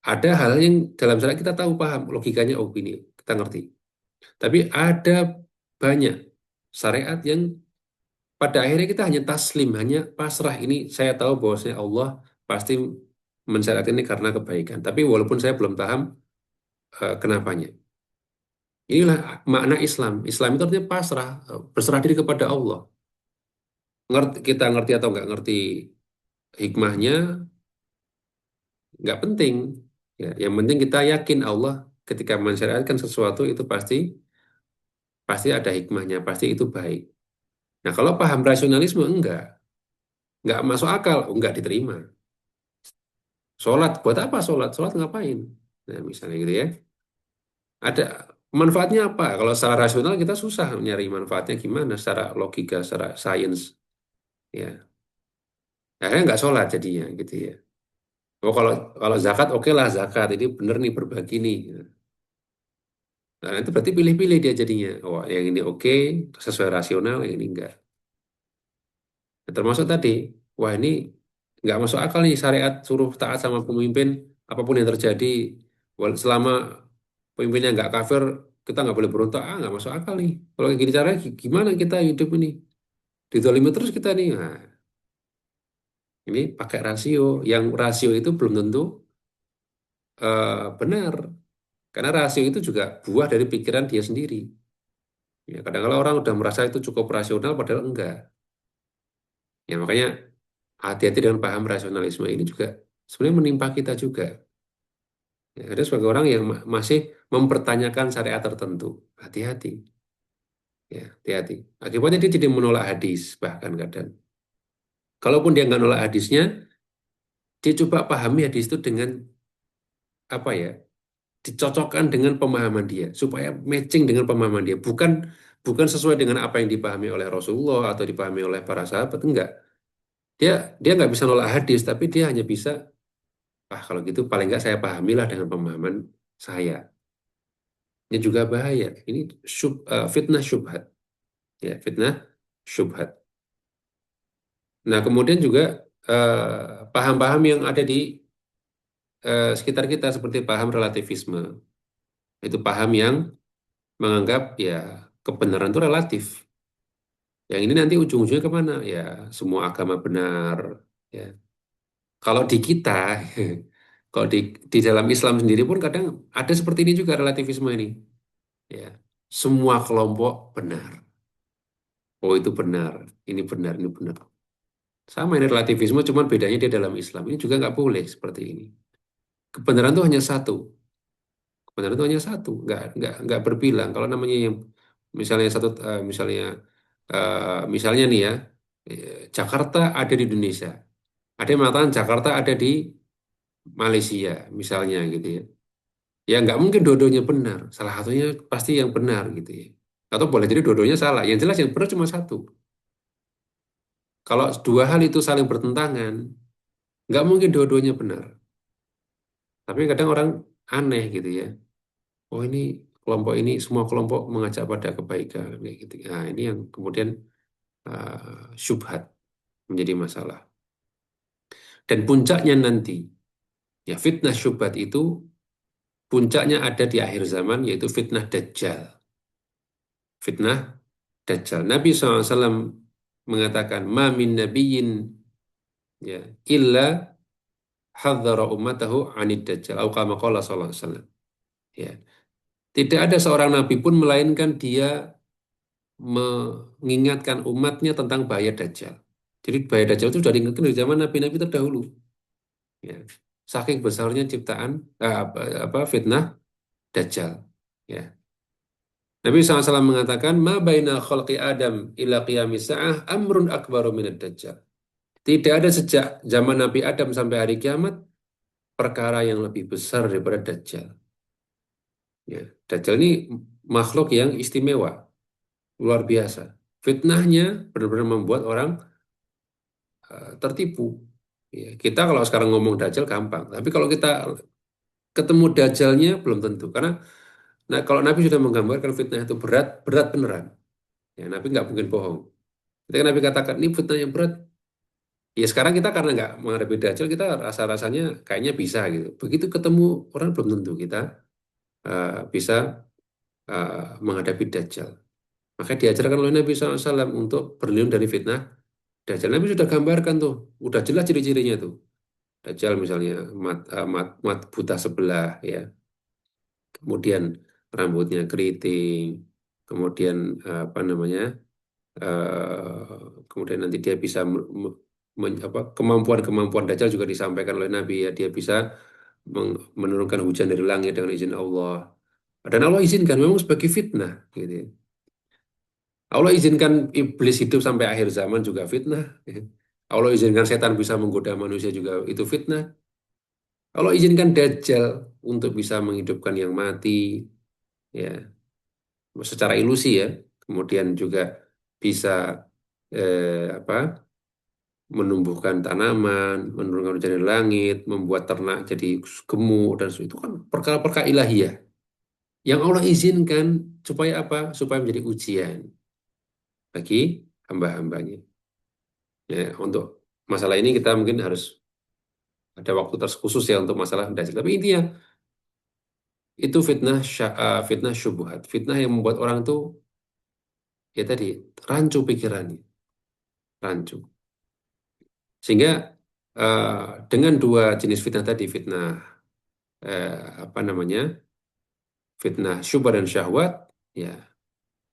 ada hal yang dalam syariat kita tahu paham logikanya opini kita ngerti. Tapi ada banyak syariat yang pada akhirnya kita hanya taslim, hanya pasrah. Ini saya tahu bahwasanya Allah pasti mensyariatkan ini karena kebaikan. Tapi walaupun saya belum paham kenapanya. Inilah makna Islam. Islam itu artinya pasrah, berserah diri kepada Allah. Kita ngerti atau nggak ngerti hikmahnya, nggak penting. Ya, yang penting kita yakin Allah ketika mensyariatkan sesuatu itu pasti pasti ada hikmahnya, pasti itu baik. Nah, kalau paham rasionalisme enggak masuk akal, enggak diterima. Sholat, buat apa sholat? Sholat ngapain? Nah, misalnya gitu ya. Ada manfaatnya apa? Kalau secara rasional kita susah nyari manfaatnya gimana, secara logika, secara sains. Ya, akhirnya nggak sholat jadinya gitu ya. Oh, kalau kalau zakat oke lah zakat ini bener nih berbagi nih. Nah, itu berarti pilih-pilih dia jadinya. Oh, yang ini oke, sesuai rasional, yang ini enggak. Nah, termasuk tadi, wah ini nggak masuk akal nih syariat suruh taat sama pemimpin, apapun yang terjadi, selama pemimpinnya nggak kafir, kita nggak boleh berontak. Ah, nggak masuk akal nih. Kalau kayak gini caranya, gimana kita hidup ini? Dizalimi terus kita nih. Nah, ini pakai rasio. Yang rasio itu belum tentu benar. Karena rasio itu juga buah dari pikiran dia sendiri. Ya, kadang-kadang orang udah merasa itu cukup rasional, padahal enggak. Ya, makanya hati-hati dengan paham rasionalisme ini juga sebenarnya menimpa kita juga. Ya, ada sebagai orang yang masih mempertanyakan syariat tertentu. Hati-hati. Ya, hati-hati. Akibatnya dia jadi menolak hadis bahkan kadang. Kalaupun dia nggak nolak hadisnya, dia coba pahami hadis itu dengan apa ya? Dicocokkan dengan pemahaman dia supaya matching dengan pemahaman dia. Bukan bukan sesuai dengan apa yang dipahami oleh Rasulullah atau dipahami oleh para sahabat. Enggak. Dia dia nggak bisa nolak hadis, tapi dia hanya bisa, ah kalau gitu paling nggak saya pahamilah dengan pemahaman saya. Ini juga bahaya. Ini fitnah syubhat. Ya, fitnah syubhat. Nah, kemudian juga paham-paham yang ada di sekitar kita seperti paham relativisme. Itu paham yang menganggap ya kebenaran itu relatif. Yang ini nanti ujung-ujungnya kemana? Ya, semua agama benar. Ya. Kalau di kita, kalau di dalam Islam sendiri pun kadang ada seperti ini juga relativisme ini. Ya, semua kelompok benar. Oh itu benar, ini benar. Sama ini relativisme, cuman bedanya dia dalam Islam. Ini juga nggak boleh seperti ini. Kebenaran itu hanya satu. Kebenaran itu hanya satu, nggak berbilang. Kalau namanya yang misalnya satu, misalnya nih ya, Jakarta ada di Indonesia. Ada yang mengatakan Jakarta ada di Malaysia, misalnya gitu ya. Ya nggak mungkin dua-duanya benar. Salah satunya pasti yang benar gitu ya. Atau boleh jadi dua-duanya salah. Yang jelas yang benar cuma satu. Kalau dua hal itu saling bertentangan, nggak mungkin dua-duanya benar. Tapi kadang orang aneh gitu ya. Oh ini kelompok ini semua kelompok mengajak pada kebaikan kayak gitu. Nah, ini yang kemudian syubhat menjadi masalah. Dan puncaknya nanti, ya fitnah syubhat itu puncaknya ada di akhir zaman yaitu fitnah dajjal. Fitnah dajjal. Nabi SAW mengatakan, "Ma min nabiyyin ya illa hadzara ummatahu 'anid dajjal." Atau kama qala sallallahu alaihi wasallam. Ya. Tidak ada seorang nabi pun melainkan dia mengingatkan umatnya tentang bahaya dajjal. Jadi bahaya dajjal itu sudah diingatkan dari zaman nabi-nabi terdahulu. Ya. Saking besarnya ciptaan fitnah dajjal. Ya. Nabi SAW mengatakan, "Ma baina khalqi Adam ila qiyamis sa'ah amrun akbaru minad dajjal." Tidak ada sejak zaman Nabi Adam sampai hari kiamat perkara yang lebih besar daripada dajjal. Ya. Dajjal ini makhluk yang istimewa, luar biasa. Fitnahnya benar-benar membuat orang tertipu. Ya, kita kalau sekarang ngomong dajjal gampang, tapi kalau kita ketemu dajjalnya belum tentu. Karena nah, kalau Nabi sudah menggambarkan fitnah itu berat, berat beneran. Ya, Nabi nggak mungkin bohong. Ketika Nabi katakan ini fitnah yang berat, ya sekarang kita karena nggak menghadapi dajjal, kita rasa-rasanya kayaknya bisa gitu. Begitu ketemu orang belum tentu kita bisa menghadapi dajjal. Maka diajarkan oleh Nabi SAW untuk berlindung dari fitnah dajjal. Nabi sudah gambarkan tuh, udah jelas ciri-cirinya tuh. Dajjal misalnya mat buta sebelah ya. Kemudian rambutnya keriting, kemudian apa namanya, kemudian nanti dia bisa kemampuan-kemampuan Dajjal juga disampaikan oleh Nabi ya, dia bisa menurunkan hujan dari langit dengan izin Allah. Dan Allah izinkan memang sebagai fitnah, gitu ya. Allah izinkan iblis hidup sampai akhir zaman juga fitnah. Ya. Allah izinkan setan bisa menggoda manusia juga itu fitnah. Allah izinkan Dajjal untuk bisa menghidupkan yang mati, ya, secara ilusi ya. Kemudian juga bisa apa, menumbuhkan tanaman, menurunkan hujan dari langit, membuat ternak jadi gemuk dan itu kan perkara-perkara ilahiyah yang Allah izinkan supaya apa? Supaya menjadi ujian bagi hamba-hambanya. Ya, untuk masalah ini kita mungkin harus ada waktu terkhusus ya untuk masalah dajjal. Tapi intinya itu fitnah fitnah syubhat, fitnah yang membuat orang tuh ya tadi rancu pikirannya, rancu. Sehingga eh, dengan dua jenis fitnah tadi, fitnah apa namanya, fitnah syubhat dan syahwat, ya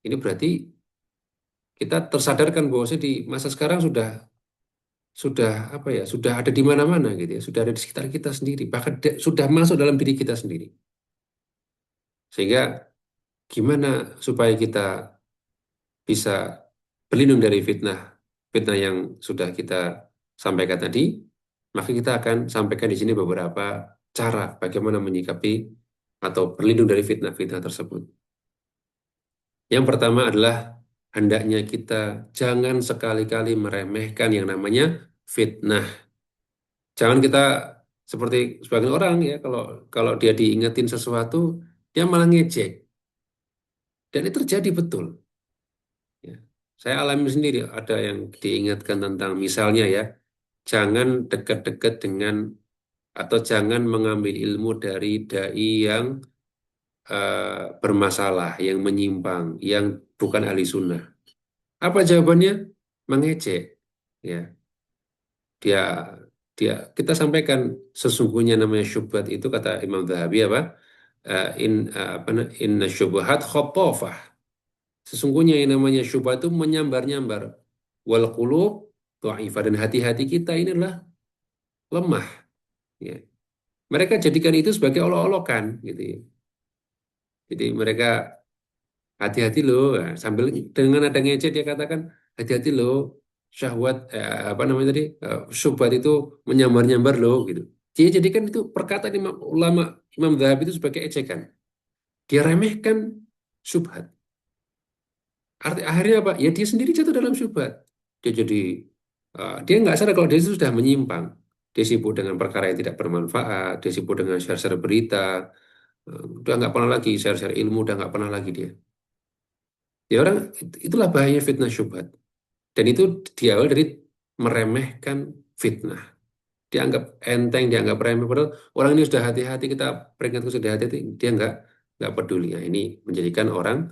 ini berarti kita tersadarkan bahwa di masa sekarang sudah apa ya, sudah ada di mana-mana gitu ya, sudah ada di sekitar kita sendiri, bahkan sudah masuk dalam diri kita sendiri. Sehingga gimana supaya kita bisa berlindung dari fitnah fitnah yang sudah kita sampaikan tadi, maka kita akan sampaikan di sini beberapa cara bagaimana menyikapi atau berlindung dari fitnah-fitnah tersebut. Yang pertama adalah hendaknya kita jangan sekali-kali meremehkan yang namanya fitnah. Jangan kita seperti sebagian orang ya, kalau kalau dia diingetin sesuatu, dia malah ngejek. Dan itu terjadi betul. Ya. Saya alami sendiri, ada yang diingatkan tentang misalnya ya, jangan dekat-dekat dengan atau jangan mengambil ilmu dari dai yang bermasalah, yang menyimpang, yang bukan ahli sunnah. Apa jawabannya? Mengejek. Ya, dia dia kita sampaikan sesungguhnya namanya syubhat itu kata Imam Zahabi apa? Inna syubhat khottofah. Sesungguhnya yang namanya syubhat itu menyambar-nyambar. Wal qulub dhaifah, dan hati-hati kita ini adalah lemah. Ya. Mereka jadikan itu sebagai olok-olokan, gitu ya. Jadi mereka hati-hati loh, ya, sambil dengan ada ngecek dia katakan hati-hati loh, syahwat apa namanya tadi, syubhat itu menyambar-nyambar loh, gitu. Dia jadikan itu perkataan ulama Imam Zahabi itu sebagai ejekan. Dia remehkan syubhat. Akhirnya apa? Ya dia sendiri jatuh dalam syubhat. Dia jadi dia nggak sadar kalau dia itu sudah menyimpang. Dia sibuk dengan perkara yang tidak bermanfaat. Dia sibuk dengan share-share berita. Udah nggak pernah lagi share-share ilmu. Udah nggak pernah lagi dia. Ya orang itulah bahaya fitnah syubhat. Dan itu diawali dari meremehkan fitnah. Dianggap enteng, dianggap remeh. Padahal orang ini sudah hati-hati, kita peringatkan sudah hati-hati. Dia nggak peduli. Ya, ini menjadikan orang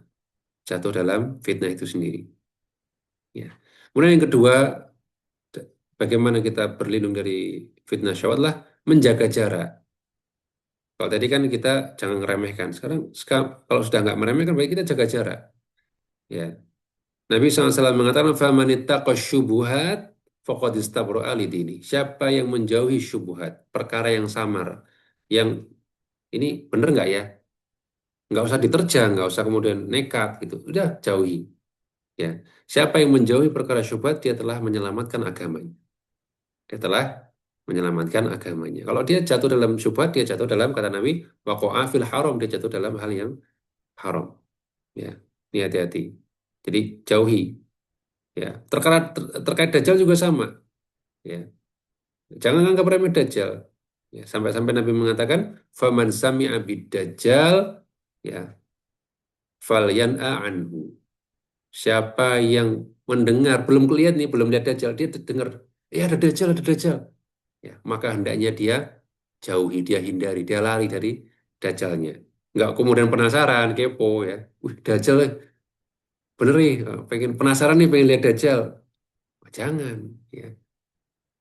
jatuh dalam fitnah itu sendiri. Ya. Kemudian yang kedua, bagaimana kita berlindung dari fitnah syahwat lah menjaga jarak. Kalau tadi kan kita jangan meremehkan. Sekarang kalau sudah nggak meremehkan, baik kita jaga jarak. Ya. Nabi SAW mengatakan, "Faman ittaqa syubuhat faqad istabra'a lidini." Siapa yang menjauhi syubuhat, perkara yang samar, yang ini benar nggak ya? Nggak usah diterjang, nggak usah kemudian nekat gitu. Udah jauhi. Ya. Siapa yang menjauhi perkara syubhat, dia telah menyelamatkan agamanya. Dia telah menyelamatkan agamanya. Kalau dia jatuh dalam syubhat, dia jatuh dalam kata Nabi, waqa'a fil haram, dia jatuh dalam hal yang haram. Ya, ini hati-hati. Jadi jauhi. Ya, terkait Dajjal juga sama. Ya, jangan anggap remeh Dajjal. Ya, sampai-sampai Nabi mengatakan, faman sami'a bid Dajjal, ya, falyan'a anhu. Siapa yang mendengar, belum kelihatan nih, belum lihat Dajjal, dia dengar, ya ada Dajjal, ada Dajjal. Ya, maka hendaknya dia jauhi, dia hindari, dia lari dari dajjalnya. Nggak kemudian penasaran, kepo ya. Wih, dajjal, bener nih, pengen penasaran nih, pengen lihat dajjal. Jangan, ya.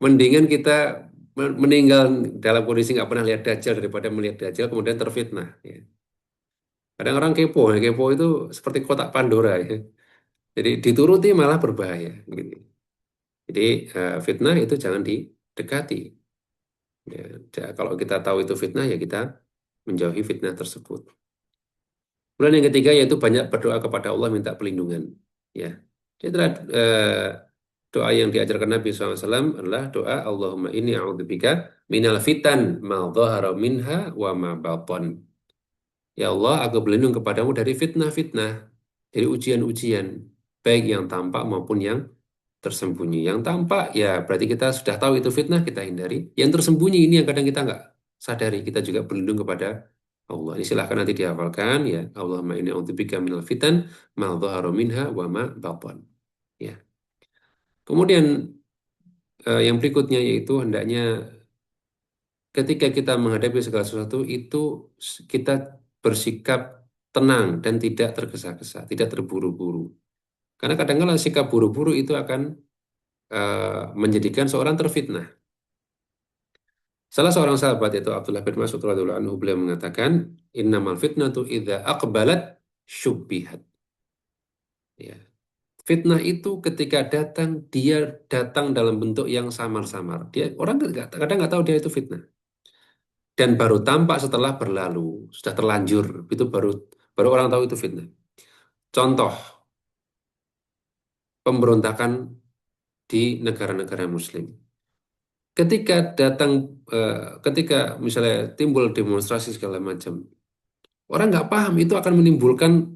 Mendingan kita meninggal dalam kondisi nggak pernah lihat dajjal daripada melihat dajjal kemudian terfitnah. Ya. Kadang orang kepo, ya. Kepo itu seperti kotak Pandora ya. Jadi dituruti malah berbahaya. Gitu. Jadi fitnah itu jangan didekati. Ya, kalau kita tahu itu fitnah ya kita menjauhi fitnah tersebut. Kemudian yang ketiga yaitu banyak berdoa kepada Allah minta perlindungan. Ya, itu adalah doa yang diajarkan Nabi SAW adalah doa Allahumma inni a'udzubika minal fitan ma dhahara minha wa ma batan. Ya Allah, aku berlindung kepadamu dari fitnah-fitnah, dari ujian-ujian, baik yang tampak maupun yang tersembunyi. Yang tampak ya berarti kita sudah tahu itu fitnah, kita hindari. Yang tersembunyi ini yang kadang kita nggak sadari, kita juga berlindung kepada Allah. Ini silahkan nanti dihafalkan ya. Allahumma inni a'udzubika minal fitan ma dhahara minha wa ma batan. Ya. Kemudian yang berikutnya yaitu hendaknya ketika kita menghadapi segala sesuatu itu kita bersikap tenang dan tidak tergesa-gesa, tidak terburu-buru. Karena kadang-kala sikap buru-buru itu akan menjadikan seorang terfitnah. Salah seorang sahabat yaitu Abdullah bin Mas'ud radhiyallahu anhu beliau mengatakan, "Innamal fitnatu idza aqbalat syubbihat." Ya. Fitnah itu ketika datang dia datang dalam bentuk yang samar-samar. Dia orang kadang nggak tahu dia itu fitnah. Dan baru tampak setelah berlalu, sudah terlanjur, itu baru baru orang tahu itu fitnah. Contoh pemberontakan di negara-negara Muslim. Ketika datang, ketika misalnya timbul demonstrasi segala macam, orang nggak paham itu akan menimbulkan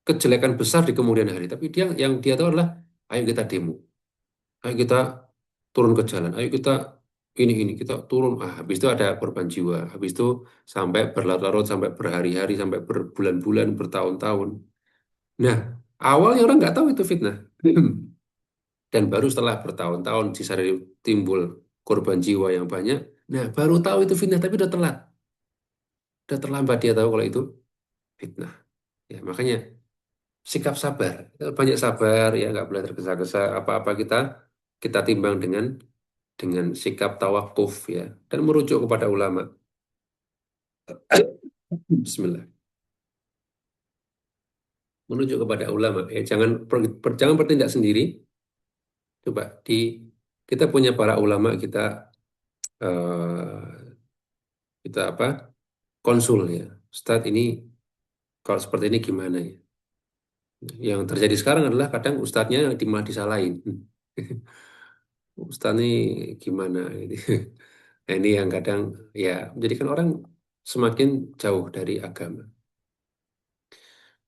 kejelekan besar di kemudian hari. Tapi dia yang dia tahu adalah, ayo kita demo, ayo kita turun ke jalan, ayo kita ini kita turun. Habis itu ada korban jiwa, habis itu sampai berlarut-larut, sampai berhari-hari, sampai berbulan-bulan, bertahun-tahun. Nah, awalnya orang nggak tahu itu fitnah. Dan baru setelah bertahun-tahun disadari timbul korban jiwa yang banyak, nah baru tahu itu fitnah, tapi udah telat. Udah terlambat dia tahu kalau itu fitnah. Ya, makanya sikap sabar. Banyak sabar, ya nggak boleh tergesa-gesa. Apa-apa kita timbang dengan sikap tawakuf ya dan merujuk kepada ulama. Bismillah. Menuju kepada ulama. Ya, jangan bertindak sendiri. Coba kita punya para ulama kita apa? Konsul ya. Ustadz ini kalau seperti ini gimana ya? Yang terjadi sekarang adalah kadang ustadznya malah disalahin. Ustadz ini gimana? Ini. Nah, ini yang kadang ya menjadikan orang semakin jauh dari agama.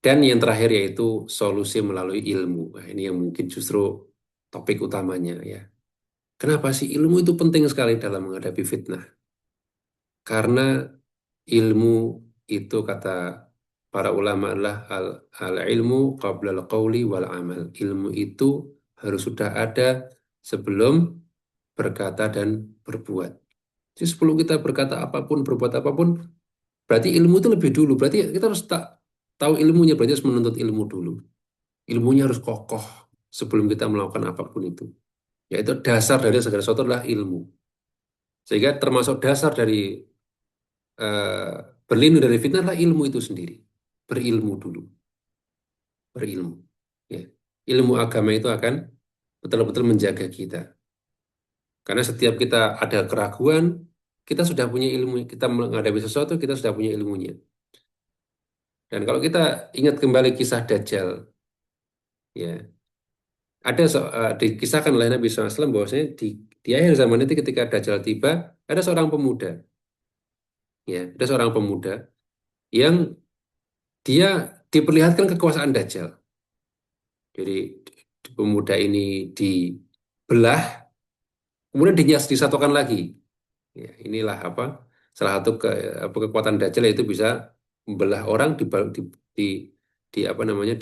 Dan yang terakhir yaitu solusi melalui ilmu. Nah, ini yang mungkin justru topik utamanya ya. Kenapa sih ilmu itu penting sekali dalam menghadapi fitnah? Karena ilmu itu kata para ulama adalah al-ilmu qabla al-qawli wal amal. Ilmu itu harus sudah ada sebelum berkata dan berbuat. Jadi sebelum kita berkata apapun, berbuat apapun, berarti ilmu itu lebih dulu. Berarti kita harus tahu ilmunya, berarti harus menuntut ilmu dulu. Ilmunya harus kokoh sebelum kita melakukan apapun itu. Yaitu dasar dari segala sesuatu adalah ilmu. Sehingga termasuk dasar dari eh, berlindung dari fitnah adalah ilmu itu sendiri. Berilmu dulu, berilmu. Ya. Ilmu agama itu akan betul-betul menjaga kita. Karena setiap kita ada keraguan, kita sudah punya ilmu. Kita menghadapi sesuatu, kita sudah punya ilmunya. Dan kalau kita ingat kembali kisah Dajjal, ya ada dikisahkan oleh Nabi SAW bahwasanya di akhir zaman itu ketika Dajjal tiba, ada seorang pemuda, ya, ada seorang pemuda yang dia diperlihatkan kekuasaan Dajjal. Jadi pemuda ini dibelah, kemudian disatukan lagi. Ya, inilah apa? Salah satu kekuatan Dajjal yaitu bisa membelah orang di, di apa namanya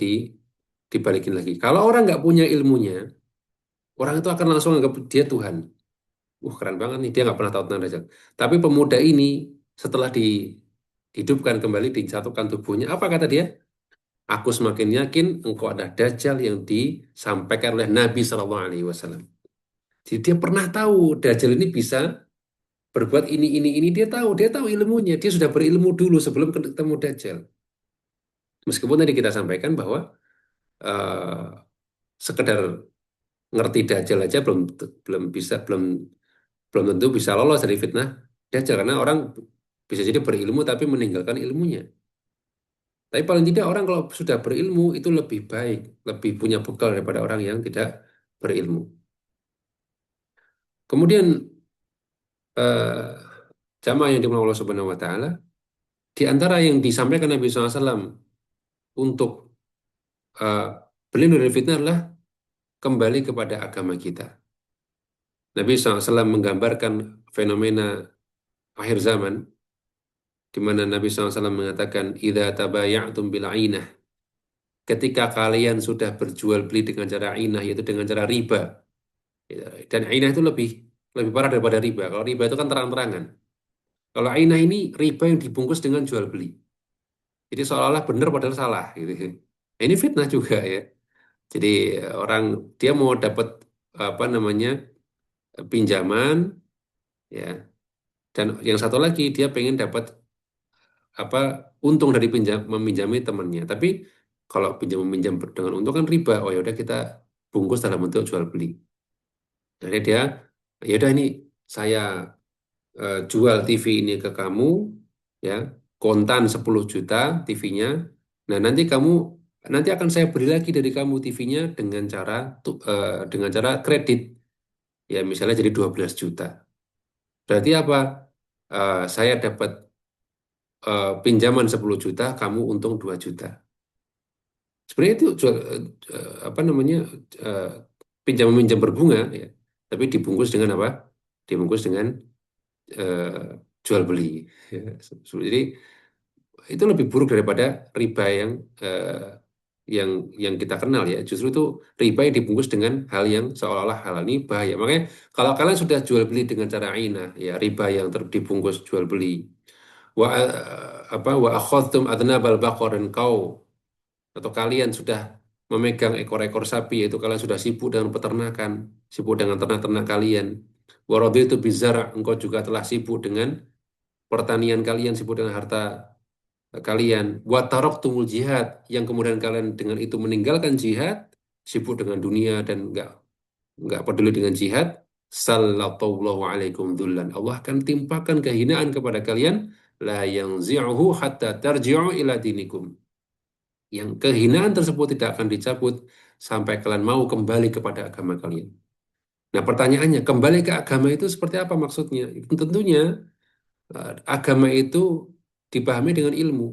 dibalikin lagi. Kalau orang nggak punya ilmunya, orang itu akan langsung anggap dia Tuhan. Keren banget nih, dia nggak pernah tahu tentang Dajjal. Tapi pemuda ini setelah dihidupkan kembali, disatukan tubuhnya, apa kata dia? Aku semakin yakin engkau adalah Dajjal yang disampaikan oleh Nabi SAW. Jadi dia pernah tahu Dajjal ini bisa berbuat ini. Dia tahu ilmunya. Dia sudah berilmu dulu sebelum ketemu Dajjal. Meskipun tadi kita sampaikan bahwa eh, sekedar ngerti Dajjal aja belum belum bisa belum tentu bisa lolos dari fitnah Dajjal karena orang bisa jadi berilmu tapi meninggalkan ilmunya. Tapi paling tidak orang kalau sudah berilmu itu lebih baik, lebih punya bekal daripada orang yang tidak berilmu. Kemudian eh, jamaah yang dimaulah Allah Subhanahu Wa Taala, di antara yang disampaikan Nabi SAW untuk eh, berlindung dari fitnah adalah kembali kepada agama kita. Nabi SAW menggambarkan fenomena akhir zaman, di mana Nabi SAW mengatakan, "Idza tabaya'tum bil 'ainah." Ketika kalian sudah berjual beli dengan cara ainah, yaitu dengan cara riba. Ya, dan ainah itu lebih lebih parah daripada riba. Kalau riba itu kan terang-terangan. Kalau ainah ini riba yang dibungkus dengan jual beli. Jadi seolah-olah benar padahal salah gitu. Nah, ini fitnah juga ya. Jadi orang dia mau dapat apa namanya pinjaman ya, dan yang satu lagi dia pengen dapat apa untung dari meminjami temannya. Tapi kalau pinjam meminjam dengan untung kan riba. Oh ya udah kita bungkus dalam bentuk jual beli. Jadi dia ya udah ini saya jual TV ini ke kamu ya kontan 10 juta TV-nya. Nah, nanti akan saya beli lagi dari kamu TV-nya dengan cara kredit ya misalnya jadi 12 juta. Berarti apa? Saya dapat pinjaman 10 juta, kamu untung 2 juta. Sebenarnya itu apa namanya eh, pinjam meminjam berbunga ya, tapi dibungkus dengan apa? Dibungkus dengan eh, jual beli. Ya. Jadi itu lebih buruk daripada riba yang yang kita kenal ya. Justru itu riba yang dibungkus dengan hal yang seolah-olah halal ini bahaya. Makanya kalau kalian sudah jual beli dengan cara ainah ya riba yang dibungkus jual beli. Wa akhadtum adnabal baqar dan kau atau kalian sudah memegang ekor-ekor sapi yaitu kalian sudah sibuk dengan peternakan, sibuk dengan ternak-ternak kalian. Wa raditu bizara engkau juga telah sibuk dengan pertanian kalian, sibuk dengan harta kalian wa taraktumul jihad yang kemudian kalian dengan itu meninggalkan jihad sibuk dengan dunia dan nggak peduli dengan jihad sallallahu alaikum dzullan Allah akan timpakan kehinaan kepada kalian la yanzi'uhu hatta tarji'u ila dinikum yang kehinaan tersebut tidak akan dicabut sampai kalian mau kembali kepada agama kalian. Nah, pertanyaannya, kembali ke agama itu seperti apa maksudnya? Tentunya agama itu dipahami dengan ilmu.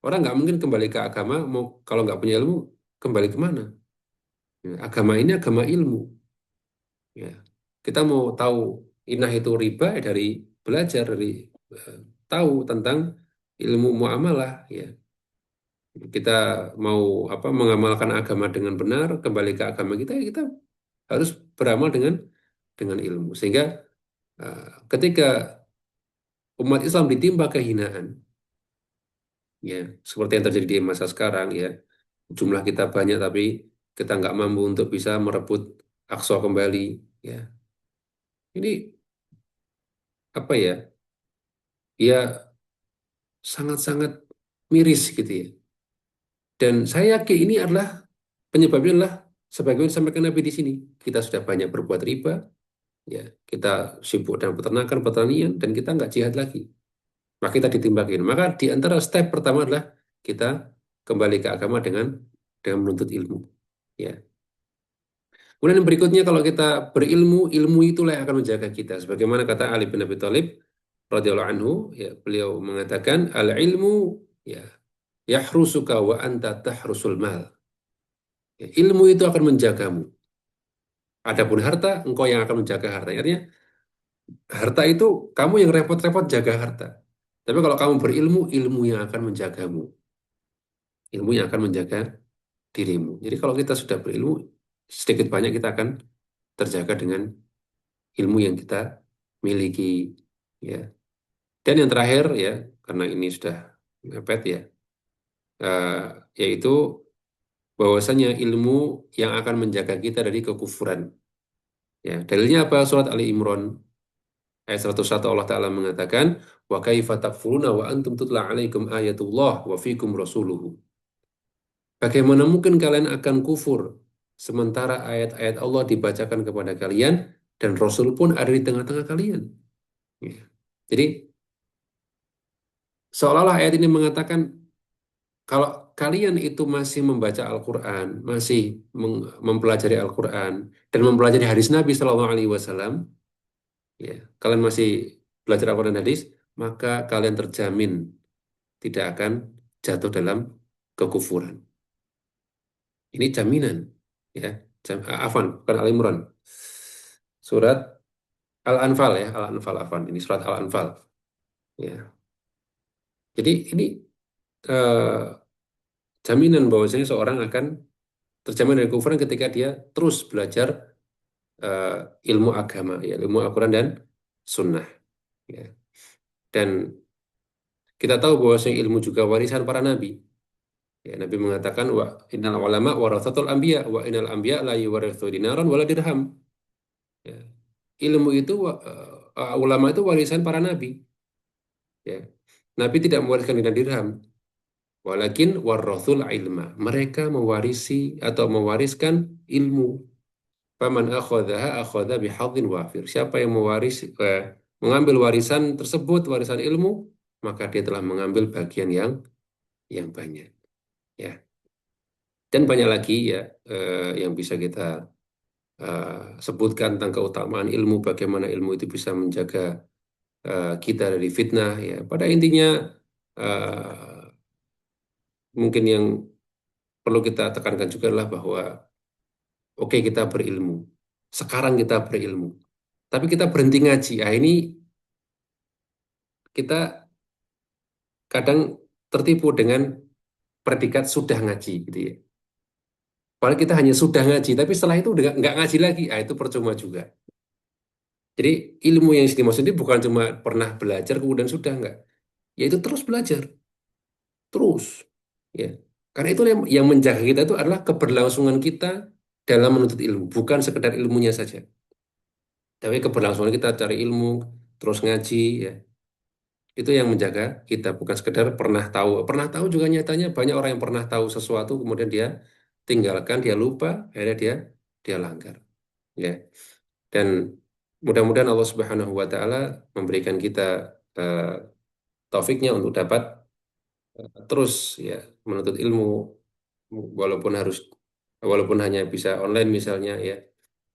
Orang nggak mungkin kembali ke agama, mau kalau nggak punya ilmu, kembali kemana? Ya, agama ini agama ilmu. Ya. Kita mau tahu inah itu riba ya dari belajar, dari eh, tahu tentang ilmu muamalah. Ya. Kita mau apa mengamalkan agama dengan benar, kembali ke agama kita, ya kita harus beramal dengan ilmu. Sehingga ketika umat Islam ditimpa kehinaan, ya seperti yang terjadi di masa sekarang, ya jumlah kita banyak tapi kita nggak mampu untuk bisa merebut Aqsa kembali ya ini apa ya ya sangat-sangat miris gitu ya dan saya yakin ini adalah penyebabnya adalah sebagaimana disampaikan Nabi di sini kita sudah banyak berbuat riba ya kita sibuk dengan peternakan pertanian dan kita nggak jihad lagi maka kita ditimbakin maka di antara step pertama adalah kita kembali ke agama dengan menuntut ilmu ya. Kemudian yang berikutnya kalau kita berilmu, ilmu itulah yang akan menjaga kita. Sebagaimana kata Ali bin Abi Thalib radhiyallahu anhu, ya beliau mengatakan al ilmu ya yahrusuka wa anta tahrusul mal. Ya, ilmu itu akan menjagamu. Adapun harta, engkau yang akan menjaga harta. Artinya harta itu kamu yang repot-repot jaga harta. Tapi kalau kamu berilmu, ilmu yang akan menjagamu. Ilmu yang akan menjaga dirimu. Jadi kalau kita sudah berilmu, sedikit banyak kita akan terjaga dengan ilmu yang kita miliki ya. Dan yang terakhir ya, karena ini sudah mepet ya, yaitu bahwasanya ilmu yang akan menjaga kita dari kekufuran. Ya, dalilnya apa? Surat Ali Imran ayat 101 Allah Ta'ala mengatakan, "Wa kaifa takfuruna wa antum tutla alaikum ayatullah wa fikum rasuluhu." Bagaimana mungkin kalian akan kufur sementara ayat-ayat Allah dibacakan kepada kalian dan Rasul pun ada di tengah-tengah kalian? Ya. Jadi seolah-olah ayat ini mengatakan kalau kalian itu masih membaca Al-Quran, masih mempelajari Al-Quran dan mempelajari hadis Nabi Shallallahu Alaihi Wasallam, ya, kalian masih belajar Al-Quran dan hadis, maka kalian terjamin tidak akan jatuh dalam kekufuran. Ini jaminan, ya. Afwan, bukan Al-Imran. Surat Al-Anfal ya, Al-Anfal, Afwan. Ini surat Al-Anfal. Ya. Jadi ini eh, jaminan bahwasanya seorang akan terjamin dari kekufuran ketika dia terus belajar eh, ilmu agama, ya, ilmu Al-Quran dan Sunnah. Ya. Dan kita tahu bahwasanya ilmu juga warisan para nabi. Ya, Nabi mengatakan wa innal ulama warathatul anbiya wa innal anbiya la yuwarithu dinaran wala dirham. Ya. Ilmu itu ulama itu warisan para nabi. Ya. Nabi tidak mewariskan dinar dirham, walakin warathul ilma. Mereka mewarisi atau mewariskan ilmu. Faman akhadhaha akhadha bihadzin wafir. Siapa yang mengambil warisan tersebut, warisan ilmu, maka dia telah mengambil bagian yang banyak. Ya. Dan banyak lagi ya yang bisa kita sebutkan tentang keutamaan ilmu, bagaimana ilmu itu bisa menjaga kita dari fitnah. Ya. Pada intinya mungkin yang perlu kita tekankan juga adalah bahwa oke kita berilmu, sekarang kita berilmu, tapi kita berhenti ngaji. Ah, ini kita kadang tertipu dengan predikat sudah ngaji gitu ya. Padahal kita hanya sudah ngaji, tapi setelah itu udah nggak ngaji lagi. Ah, itu percuma juga. Jadi ilmu yang dimaksud ini bukan cuma pernah belajar kemudian sudah nggak, yaitu terus belajar, terus. Ya. Karena itu yang menjaga kita itu adalah keberlangsungan kita dalam menuntut ilmu, bukan sekedar ilmunya saja. Tapi keberlangsungan kita cari ilmu, terus ngaji, ya. Itu yang menjaga kita, bukan sekedar pernah tahu. Pernah tahu juga nyatanya banyak orang yang pernah tahu sesuatu, kemudian dia tinggalkan, dia lupa, akhirnya dia langgar. Ya. Dan mudah-mudahan Allah Subhanahu wa taala memberikan kita eh, taufiknya untuk dapat terus ya menuntut ilmu walaupun harus walaupun hanya bisa online misalnya ya.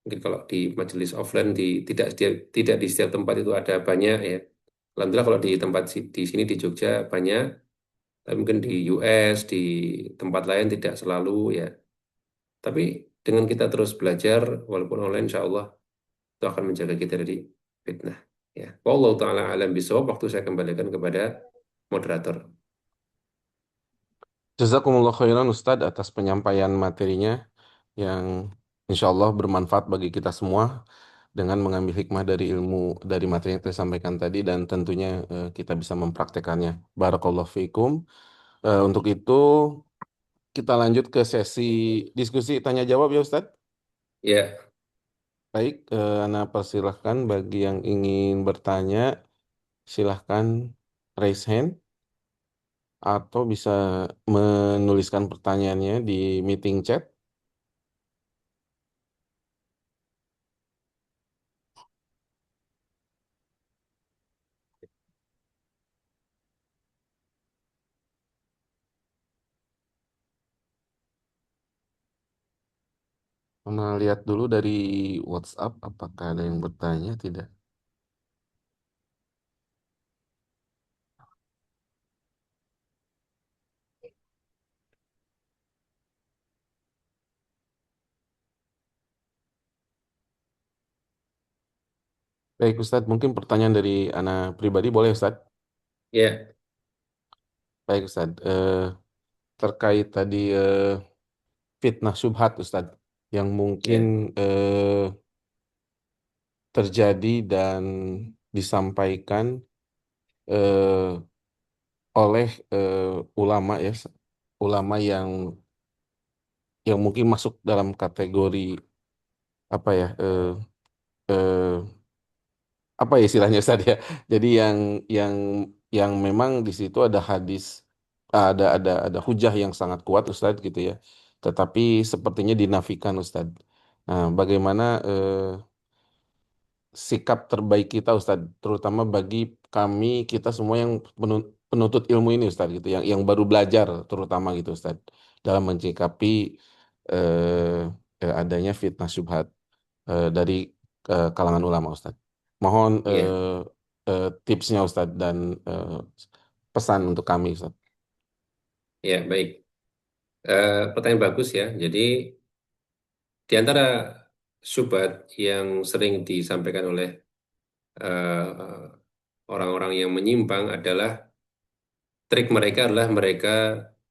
Mungkin kalau di majelis offline tidak di setiap tempat itu ada banyak ya. Alhamdulillah kalau di tempat di sini di Jogja banyak, tapi mungkin di US di tempat lain tidak selalu ya. Tapi dengan kita terus belajar walaupun online insya Allah itu akan menjaga kita dari fitnah. Ya. Wallahu taala alam bisawab. Waktu saya kembalikan kepada moderator. Jazakumullah khairan Ustadz atas penyampaian materinya yang insya Allah bermanfaat bagi kita semua dengan mengambil hikmah dari ilmu dari materi yang saya sampaikan tadi dan tentunya kita bisa mempraktekannya. Barakallahu fiikum. Untuk itu kita lanjut ke sesi diskusi tanya jawab ya Ustadz. Ya, Baik, Ana persilahkan bagi yang ingin bertanya silahkan raise hand atau bisa menuliskan pertanyaannya di meeting chat. Mama lihat dulu dari WhatsApp apakah ada yang bertanya tidak. Baik Ustadz, mungkin pertanyaan dari Ana pribadi boleh Ustadz? ya, Baik Ustadz, terkait tadi fitnah syubhat Ustadz yang mungkin ya, eh, terjadi dan disampaikan eh, oleh ulama ya, ulama yang mungkin masuk dalam kategori apa ya, eh, apa ya istilahnya Ustadz ya. Jadi yang yang memang di situ ada hadis ada hujah yang sangat kuat Ustadz gitu ya. Tetapi sepertinya dinafikan Ustadz. Nah, bagaimana sikap terbaik kita Ustadz, terutama bagi kami kita semua yang penuntut ilmu ini Ustadz gitu, yang baru belajar terutama gitu Ustadz, dalam menyikapi eh, adanya fitnah syubhat dari kalangan ulama Ustadz. Mohon Ya, tipsnya Ustadz dan eh, pesan untuk kami Ustadz. ya baik. Pertanyaan bagus ya. Jadi di antara syubhat yang sering disampaikan oleh eh, orang-orang yang menyimpang adalah trik mereka adalah mereka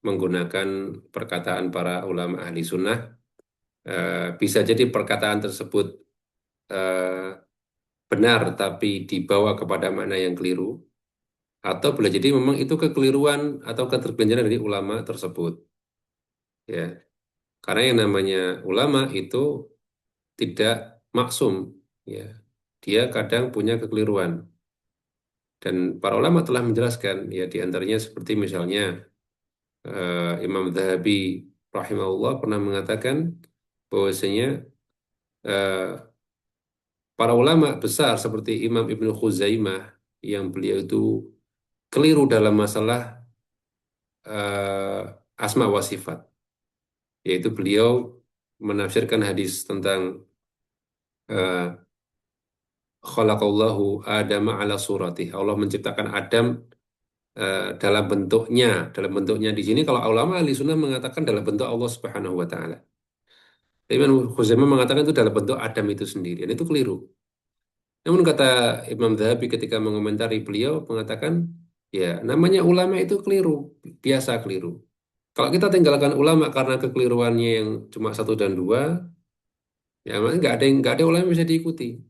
menggunakan perkataan para ulama ahli sunnah. Bisa jadi perkataan tersebut eh, benar tapi dibawa kepada makna yang keliru, atau boleh jadi memang itu kekeliruan atau ketergelinciran dari ulama tersebut. Ya, karena yang namanya ulama itu tidak maksum. Ya, dia kadang punya kekeliruan. Dan para ulama telah menjelaskan, ya di antaranya seperti misalnya Imam Zahabi rahimahullah pernah mengatakan bahwasanya eh, para ulama besar seperti Imam Ibnu Khuzaimah yang beliau itu keliru dalam masalah asma wa sifat, yaitu beliau menafsirkan hadis tentang eh, khalaqallahu Adama ala surati. Allah menciptakan Adam dalam bentuknya di sini kalau ulama ahli sunnah mengatakan dalam bentuk Allah Subhanahu wa taala. Tapi Imam Khuzaimah mengatakan itu dalam bentuk Adam itu sendiri, dan itu keliru. Namun kata Imam Zahabi ketika mengomentari beliau mengatakan, ya namanya ulama itu keliru, biasa keliru. Kalau kita tinggalkan ulama karena kekeliruannya yang cuma satu dan dua, ya makanya nggak ada ulama yang bisa diikuti.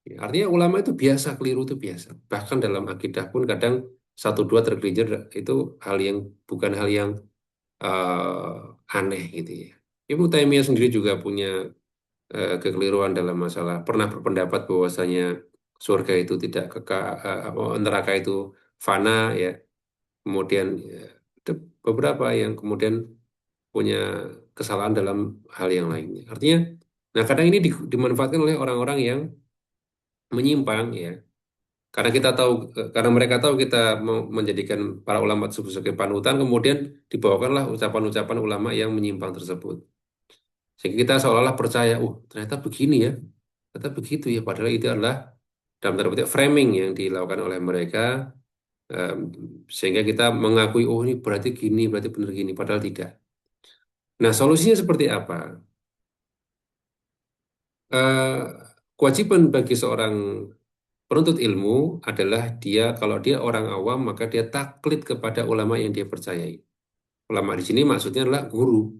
Ya, artinya ulama itu biasa keliru itu biasa. Bahkan dalam akidah pun kadang satu dua tergelincir itu hal yang bukan hal yang aneh gitu ya. Ibnu Taimiyah sendiri juga punya kekeliruan dalam masalah pernah berpendapat bahwasanya surga itu tidak kekal, neraka itu fana ya. Kemudian ya, ada beberapa yang kemudian punya kesalahan dalam hal yang lainnya. Artinya, nah kadang ini dimanfaatkan oleh orang-orang yang menyimpang ya. Karena kita tahu, karena mereka tahu kita mau menjadikan para ulama tersebut sebagai panutan, kemudian dibawakanlah ucapan-ucapan ulama yang menyimpang tersebut. Sehingga kita seolah-olah percaya, ternyata begini ya, ternyata begitu ya. Padahal itu adalah dalam tanda petik framing yang dilakukan oleh mereka, em, sehingga kita mengakui, ini berarti gini, berarti benar gini, padahal tidak. Nah, solusinya seperti apa? Eh, Kewajiban bagi seorang penuntut ilmu adalah dia, kalau dia orang awam, maka dia taklid kepada ulama yang dia percayai. Ulama di sini maksudnya adalah guru,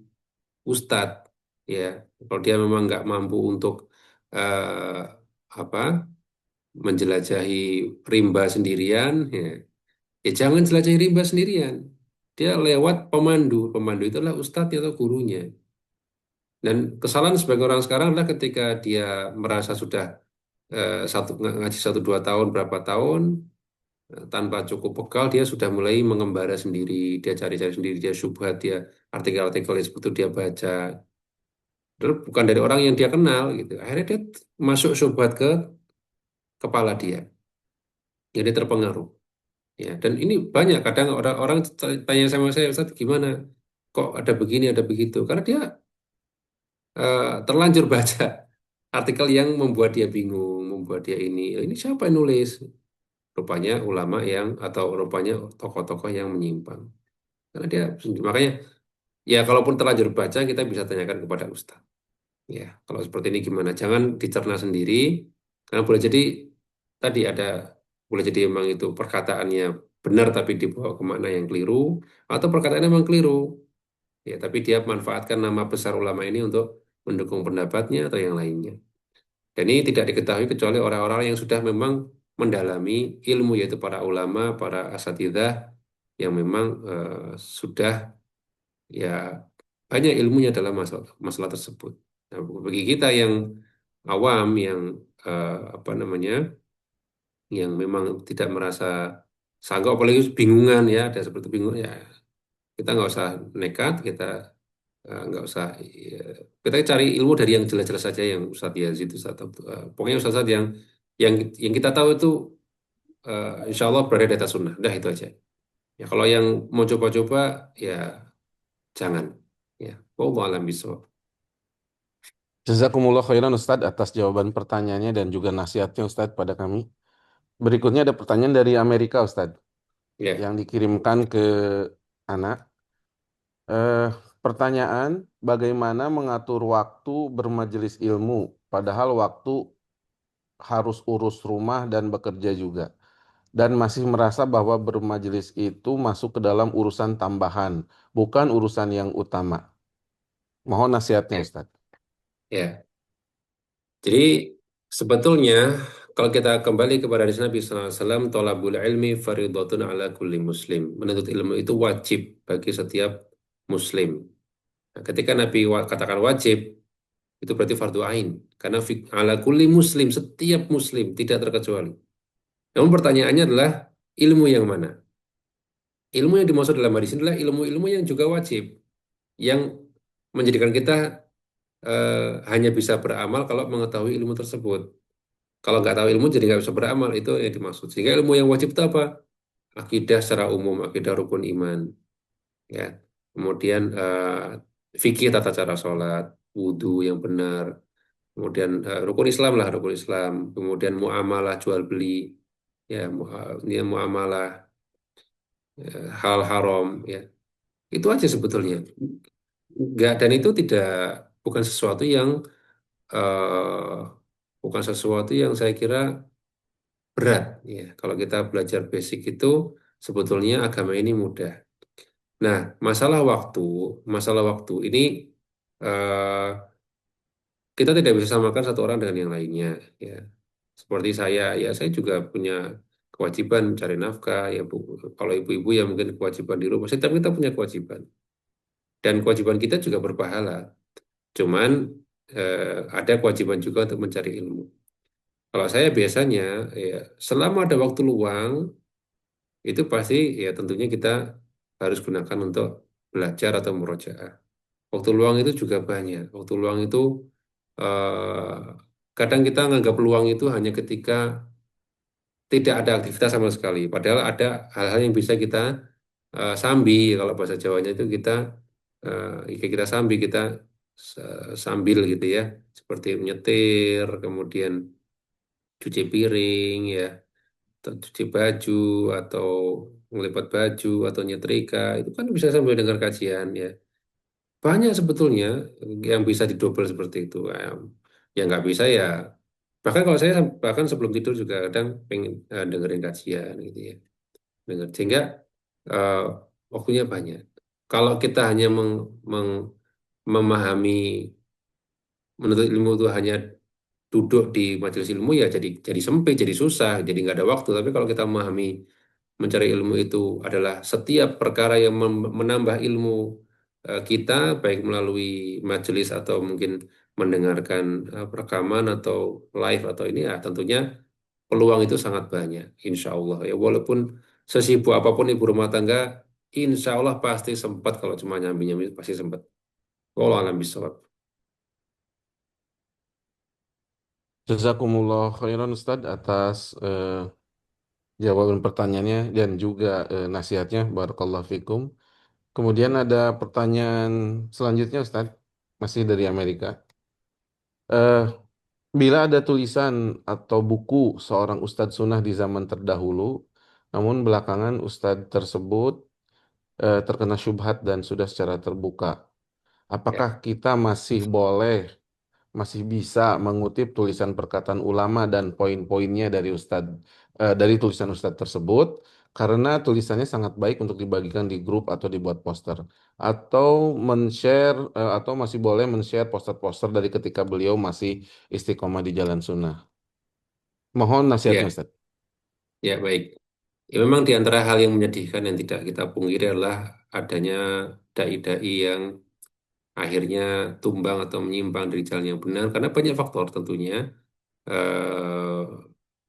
ustadz, ya. Kalau dia memang nggak mampu untuk eh, apa menjelajahi rimba sendirian, ya jangan jelajahi rimba sendirian. Dia lewat pemandu, pemandu itu adalah ustadz atau gurunya. Dan kesalahan sebagai orang sekarang adalah ketika dia merasa sudah ngaji satu dua tahun berapa tahun tanpa cukup bekal dia sudah mulai mengembara sendiri, dia cari-cari sendiri, dia syubhat, dia artikel-artikel yang seperti itu dia baca. Terus bukan dari orang yang dia kenal gitu. Akhirnya dia masuk syubhat ke kepala dia, jadi terpengaruh. Ya, dan ini banyak kadang orang-orang tanya sama saya, Ustaz, gimana? Kok ada begini, ada begitu? Karena dia terlanjur baca artikel yang membuat dia bingung, membuat dia ini siapa yang nulis? Rupanya ulama yang atau rupanya tokoh-tokoh yang menyimpang. Karena dia makanya ya kalaupun terlanjur baca kita bisa tanyakan kepada ustaz. Ya, kalau seperti ini gimana? Jangan dicerna sendiri karena boleh jadi tadi ada boleh jadi memang itu perkataannya benar tapi dibawa ke makna yang keliru atau perkataannya memang keliru. Ya, tapi dia manfaatkan nama besar ulama ini untuk mendukung pendapatnya atau yang lainnya. Dan ini tidak diketahui kecuali orang-orang yang sudah memang mendalami ilmu yaitu para ulama, para asatidzah yang memang sudah ya banyak ilmunya dalam masalah, masalah tersebut. Nah, bagi kita yang awam yang apa namanya yang memang tidak merasa sanggup apalagi bingungan ya, ada seperti bingung ya, kita nggak usah nekat, kita nggak usah ya, kita cari ilmu dari yang jelas-jelas saja yang Ustadz Yazid itu pokoknya Ustadz yang yang kita tahu itu insya Allah berada di atas sunnah, dah itu aja. Ya kalau yang mau coba-coba ya jangan. Ya, wallahu a'lam bishawab. Jazakumullah khairan Ustadz atas jawaban pertanyaannya dan juga nasihatnya Ustadz pada kami. Berikutnya ada pertanyaan dari Amerika Ustadz Ya, yang dikirimkan ke anak. Eh, Pertanyaan, bagaimana mengatur waktu bermajelis ilmu, padahal waktu harus urus rumah dan bekerja juga, dan masih merasa bahwa bermajelis itu masuk ke dalam urusan tambahan, bukan urusan yang utama. Mohon nasihatnya, ya, Ustadz. ya. Jadi sebetulnya kalau kita kembali kepada hadis Nabi SAW, tolabul ilmi faridatun ala kulli muslim. Menuntut ilmu itu wajib bagi setiap muslim. Nah, ketika Nabi katakan wajib, itu berarti fardu ain. Karena ala kulli muslim, setiap muslim, tidak terkecuali. Namun pertanyaannya adalah ilmu yang mana? Ilmu yang dimaksud dalam hadis ini adalah ilmu-ilmu yang juga wajib. Yang menjadikan kita eh, hanya bisa beramal kalau mengetahui ilmu tersebut. Kalau nggak tahu ilmu jadi nggak bisa beramal, itu yang dimaksud. Sehingga ilmu yang wajib itu apa? Akidah secara umum, akidah rukun iman, ya. Kemudian fikih tata cara sholat, wudhu yang benar, kemudian rukun Islam lah, rukun Islam, kemudian muamalah jual beli, ya, muamalah hal haram, ya. Itu aja sebetulnya. Nggak, dan itu tidak bukan sesuatu yang eh, bukan sesuatu yang saya kira berat ya. Kalau kita belajar basic itu sebetulnya agama ini mudah. Nah, masalah waktu ini eh, kita tidak bisa samakan satu orang dengan yang lainnya ya. Seperti saya juga punya kewajiban mencari nafkah ya Bu. Kalau ibu-ibu ya mungkin kewajiban di rumah, setiap kita punya kewajiban dan kewajiban kita juga berpahala. Cuman ada kewajiban juga untuk mencari ilmu. Kalau saya biasanya ya selama ada waktu luang itu pasti ya tentunya kita harus gunakan untuk belajar atau murojaah. Waktu luang itu juga banyak. Waktu luang itu eh, kadang kita menganggap luang itu hanya ketika tidak ada aktivitas sama sekali. Padahal ada hal-hal yang bisa kita sambi. Kalau bahasa Jawanya itu kita sambi, kita sambil gitu ya. Seperti menyetir, kemudian cuci piring ya, atau cuci baju atau ngelipat baju atau nyetrika itu kan bisa sambil dengar kajian ya. Banyak sebetulnya yang bisa didobel seperti itu. Yang nggak bisa ya. Bahkan kalau saya bahkan sebelum tidur juga kadang pengen dengerin kajian gitu ya. Sehingga eh, waktunya banyak. Kalau kita hanya memahami menuntut ilmu itu hanya duduk di majelis ilmu ya jadi sempit, jadi susah, jadi nggak ada waktu. Tapi kalau kita memahami mencari ilmu itu adalah setiap perkara yang menambah ilmu kita, baik melalui majelis atau mungkin mendengarkan rekaman atau live atau ini ya tentunya peluang itu sangat banyak, insya Allah ya. Walaupun sesibuk apapun ibu rumah tangga, insya Allah pasti sempat kalau cuma nyambi-nyambi pasti sempat. Wallahu a'lam bishawab. Jazakumullah khairan Ustadz atas jawaban pertanyaannya dan juga nasihatnya. Barakallahu fikum. Kemudian ada pertanyaan selanjutnya Ustadz, masih dari Amerika. Eh, Bila ada tulisan atau buku seorang ustadz sunnah di zaman terdahulu, namun belakangan ustadz tersebut terkena syubhat dan sudah secara terbuka, apakah Ya, kita masih boleh, masih bisa mengutip tulisan perkataan ulama dan poin-poinnya dari dari tulisan ustadz tersebut, karena tulisannya sangat baik untuk dibagikan di grup atau dibuat poster, atau men-share atau masih boleh men-share poster-poster dari ketika beliau masih istiqomah di jalan sunnah. Mohon nasihatnya ya, Ustaz. ya baik. Ya memang di antara hal yang menyedihkan yang tidak kita pungkiri adalah adanya dai-dai yang akhirnya tumbang atau menyimpang dari jalan yang benar karena banyak faktor tentunya. eh,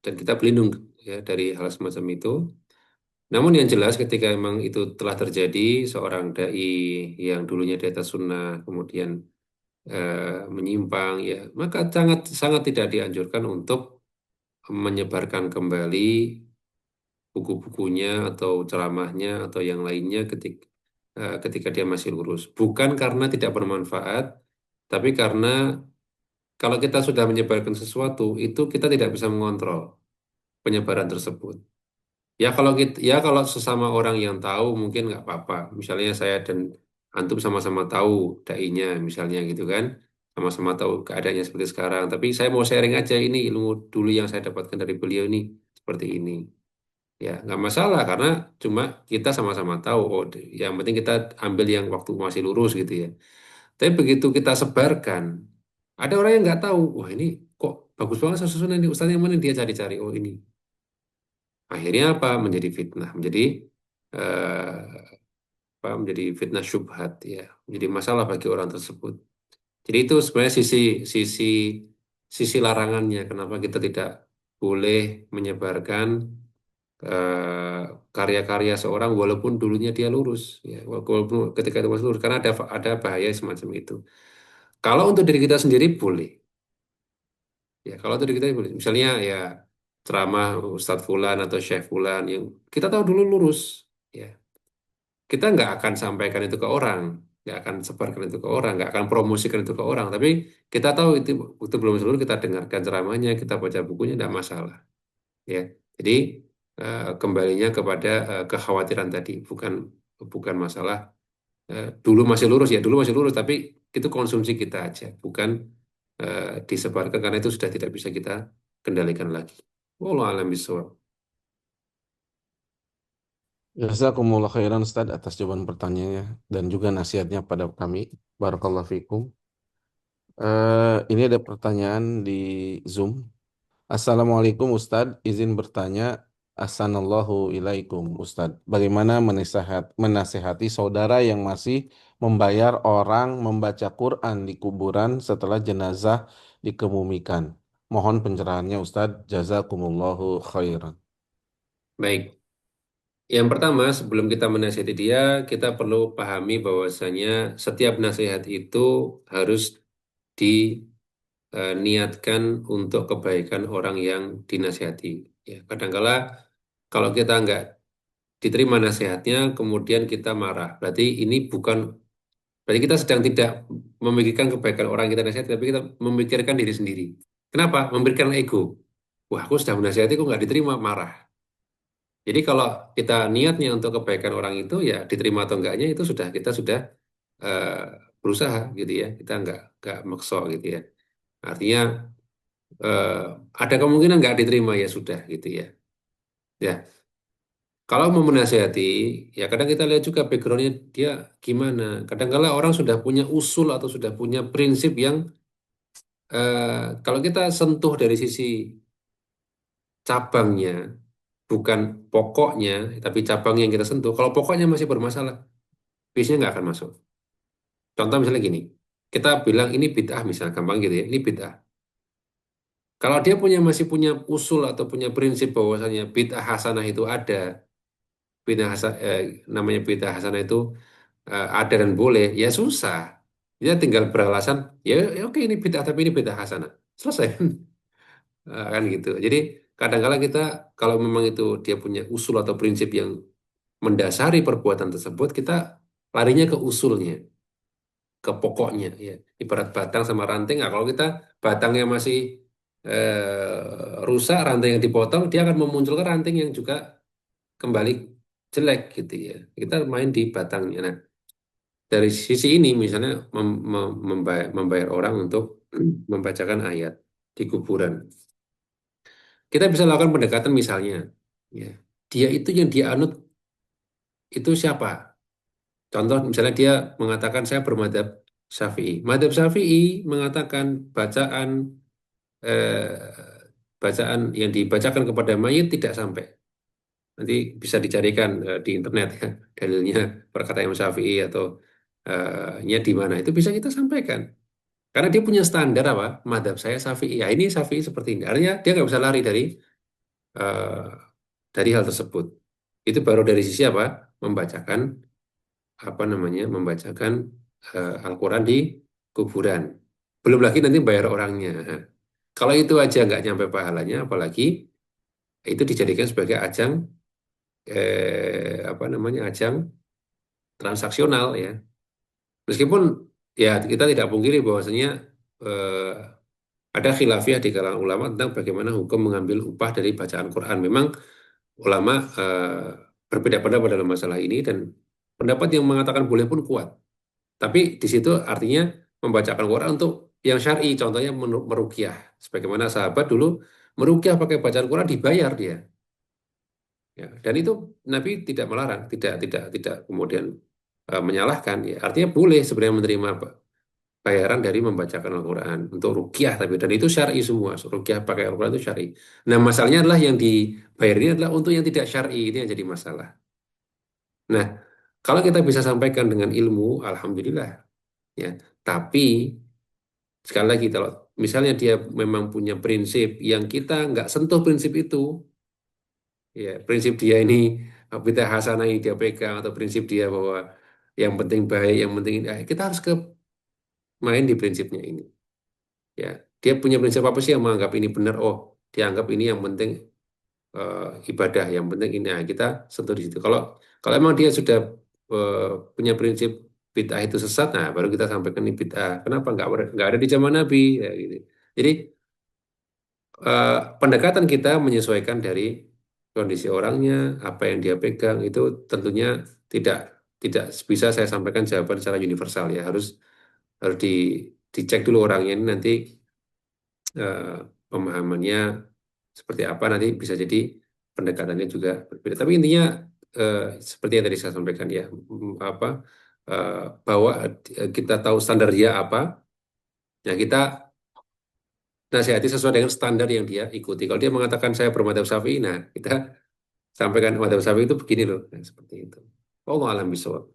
dan kita berlindung ya dari hal semacam itu. Namun yang jelas ketika memang itu telah terjadi, seorang dai yang dulunya di atas sunnah kemudian menyimpang, ya maka sangat sangat tidak dianjurkan untuk menyebarkan kembali buku-bukunya atau ceramahnya atau yang lainnya ketika dia masih lurus. Bukan karena tidak bermanfaat, tapi karena kalau kita sudah menyebarkan sesuatu, itu kita tidak bisa mengontrol penyebaran tersebut. Ya kalau kita, ya kalau sesama orang yang tahu mungkin nggak apa-apa. Misalnya saya dan antum sama-sama tahu dai-nya, misalnya gitu kan, sama-sama tahu keadaannya seperti sekarang. Tapi saya mau sharing aja ini ilmu dulu yang saya dapatkan dari beliau ini seperti ini. Ya nggak masalah karena cuma kita sama-sama tahu. Oh, yang penting kita ambil yang waktu masih lurus gitu ya. Tapi begitu kita sebarkan, ada orang yang nggak tahu. Wah ini kok bagus banget susunan ini Ustaz yang mana dia cari-cari. Oh ini. Akhirnya apa? Menjadi fitnah, menjadi fitnah syubhat ya, menjadi masalah bagi orang tersebut. Jadi itu sebenarnya sisi sisi larangannya. Kenapa kita tidak boleh menyebarkan eh, karya-karya seorang walaupun dulunya dia lurus, ya, walaupun ketika itu masih lurus, karena ada bahaya semacam itu. Kalau untuk diri kita sendiri boleh, ya kalau untuk diri kita boleh. Misalnya ya ceramah Ustadz Fulan atau Syekh Fulan yang kita tahu dulu lurus. Ya, kita nggak akan sampaikan itu ke orang, nggak akan sebarkan itu ke orang, nggak akan promosikan itu ke orang. Tapi kita tahu itu belum seluruh, kita dengarkan ceramahnya, kita baca bukunya, tidak masalah. Ya, jadi kembalinya kepada kekhawatiran tadi, bukan bukan masalah dulu masih lurus ya, dulu masih lurus, tapi itu konsumsi kita aja, bukan disebarkan karena itu sudah tidak bisa kita kendalikan lagi. Wallahu a'lam bishawab. Jazakumullah khairan Ustaz atas jawaban pertanyaannya dan juga nasihatnya pada kami. Barakallahu fikum. Ini ada pertanyaan di Zoom. Assalamualaikum Ustadz, izin bertanya. Ahsanallahu ilaikum Ustadz. Bagaimana menasehati saudara yang masih membayar orang membaca Quran di kuburan setelah jenazah dikebumikan? Mohon pencerahannya Ustadz. Jazakumullahu khairan. Baik. Yang pertama, sebelum kita menasihati dia, kita perlu pahami bahwasanya setiap nasihat itu harus diniatkan untuk kebaikan orang yang dinasihati. Ya, kadangkala kalau kita nggak diterima nasihatnya, kemudian kita marah. Berarti kita sedang tidak memikirkan kebaikan orang yang kita nasihati, tapi kita memikirkan diri sendiri. Kenapa? Memberikan ego. Wah, aku sudah menasihati, kok nggak diterima, marah. Jadi kalau kita niatnya untuk kebaikan orang itu ya diterima atau enggaknya itu sudah kita sudah eh, berusaha gitu ya. Kita enggak maksa gitu ya. Artinya eh, ada kemungkinan enggak diterima ya sudah gitu ya. Ya, kalau mau menasihati ya kadang kita lihat juga backgroundnya dia gimana. Kadang-kala orang sudah punya usul atau sudah punya prinsip yang kalau kita sentuh dari sisi cabangnya bukan pokoknya, tapi cabang yang kita sentuh. Kalau pokoknya masih bermasalah, biasanya nggak akan masuk. Contoh misalnya gini, kita bilang ini bid'ah misalnya, gampang gitu ya, ini bid'ah. Kalau dia masih punya usul atau punya prinsip bahwasanya bid'ah hasanah itu ada, bid'ah namanya bid'ah hasanah itu ada dan boleh, ya susah. Dia tinggal beralasan, ya, ya oke ini bid'ah tapi ini bid'ah hasanah. Selesai. Kan gitu. Jadi kadang-kala kita kalau memang itu dia punya usul atau prinsip yang mendasari perbuatan tersebut, kita larinya ke usulnya, ke pokoknya ya, ibarat batang sama ranting. Nah, kalau kita batangnya masih rusak, ranting yang dipotong dia akan memunculkan ranting yang juga kembali jelek gitu ya, kita main di batangnya. Nah dari sisi ini misalnya membayar orang untuk membacakan ayat di kuburan, kita bisa lakukan pendekatan misalnya ya, dia itu yang dia anut itu siapa. Contoh misalnya dia mengatakan saya bermadhab Syafi'i. Madhab Syafi'i mengatakan bacaan yang dibacakan kepada mayit tidak sampai. Nanti bisa dicarikan di internet ya dalilnya perkataan Imam Syafi'i atau nya di mana itu bisa kita sampaikan. Karena dia punya standar apa? Madhab saya Syafi'i. Ya ini Syafi'i seperti ini. Artinya dia nggak bisa lari eh, dari hal tersebut. Itu baru dari sisi apa? Membacakan apa namanya? Membacakan Al-Quran di kuburan. Belum lagi nanti bayar orangnya. Kalau itu aja nggak nyampe pahalanya, apalagi itu dijadikan sebagai ajang apa namanya? Ajang transaksional ya. Meskipun ya kita tidak pungkiri bahwasanya eh, ada khilafiyah di kalangan ulama tentang bagaimana hukum mengambil upah dari bacaan Quran. Memang ulama berbeda pendapat dalam masalah ini dan pendapat yang mengatakan boleh pun kuat. Tapi di situ artinya membacakan Quran untuk yang syar'i, contohnya meruqyah. Sebagaimana sahabat dulu meruqyah pakai bacaan Quran dibayar dia. Ya, dan itu Nabi tidak melarang, tidak kemudian menyalahkan. Ya, artinya boleh sebenarnya menerima bayaran dari membacakan Al-Quran untuk rukyah tapi dan itu syar'i semua rukyah pakai Al-Quran itu syar'i. Nah masalahnya adalah yang dibayar ini adalah untuk yang tidak syar'i ini yang jadi masalah. Nah kalau kita bisa sampaikan dengan ilmu, alhamdulillah ya. Tapi sekali lagi kalau misalnya dia memang punya prinsip yang kita nggak sentuh prinsip itu, ya prinsip dia ini bidah hasanah yang dia pegang atau prinsip dia bahwa yang penting baik, yang penting ini, kita harus ke main di prinsipnya ini. Ya, dia punya prinsip apa sih yang menganggap ini benar? Oh, dianggap ini yang penting eh, ibadah, yang penting ini. Nah, kita sentuh di situ. Kalau kalau emang dia sudah eh, punya prinsip bid'ah itu sesat, nah baru kita sampaikan ini bid'ah. Kenapa nggak ada di zaman Nabi? Ya, gitu. Jadi pendekatan kita menyesuaikan dari kondisi orangnya, apa yang dia pegang itu tentunya tidak tidak bisa saya sampaikan jawaban secara universal ya. Harus harus dicek dulu orangnya ini nanti eh, pemahamannya seperti apa nanti bisa jadi pendekatannya juga berbeda. Tapi intinya eh, seperti yang tadi saya sampaikan ya, apa eh, bahwa kita tahu standar dia apa, ya kita nasihati sesuai dengan standar yang dia ikuti. Kalau dia mengatakan saya bermadhab Syafi'i, nah kita sampaikan madhab Syafi'i itu begini loh, nah, seperti itu. Allah alam bisawab.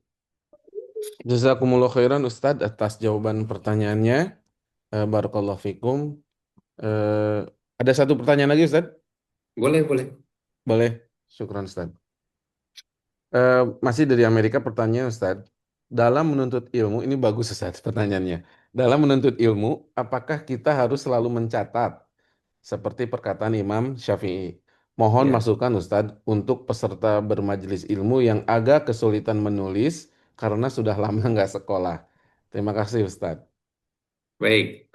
Jazakumullah khairan Ustadz atas jawaban pertanyaannya. Barakallahu fikum. Eh, ada satu pertanyaan lagi Ustadz? Boleh, boleh. Boleh. Syukran Ustadz. Masih dari Amerika pertanyaan Ustadz. Dalam menuntut ilmu, ini bagus Ustadz pertanyaannya. Dalam menuntut ilmu, apakah kita harus selalu mencatat seperti perkataan Imam Syafi'i? Mohon Ya, masukan Ustadz untuk peserta bermajelis ilmu yang agak kesulitan menulis karena sudah lama nggak sekolah. Terima kasih Ustadz. baik.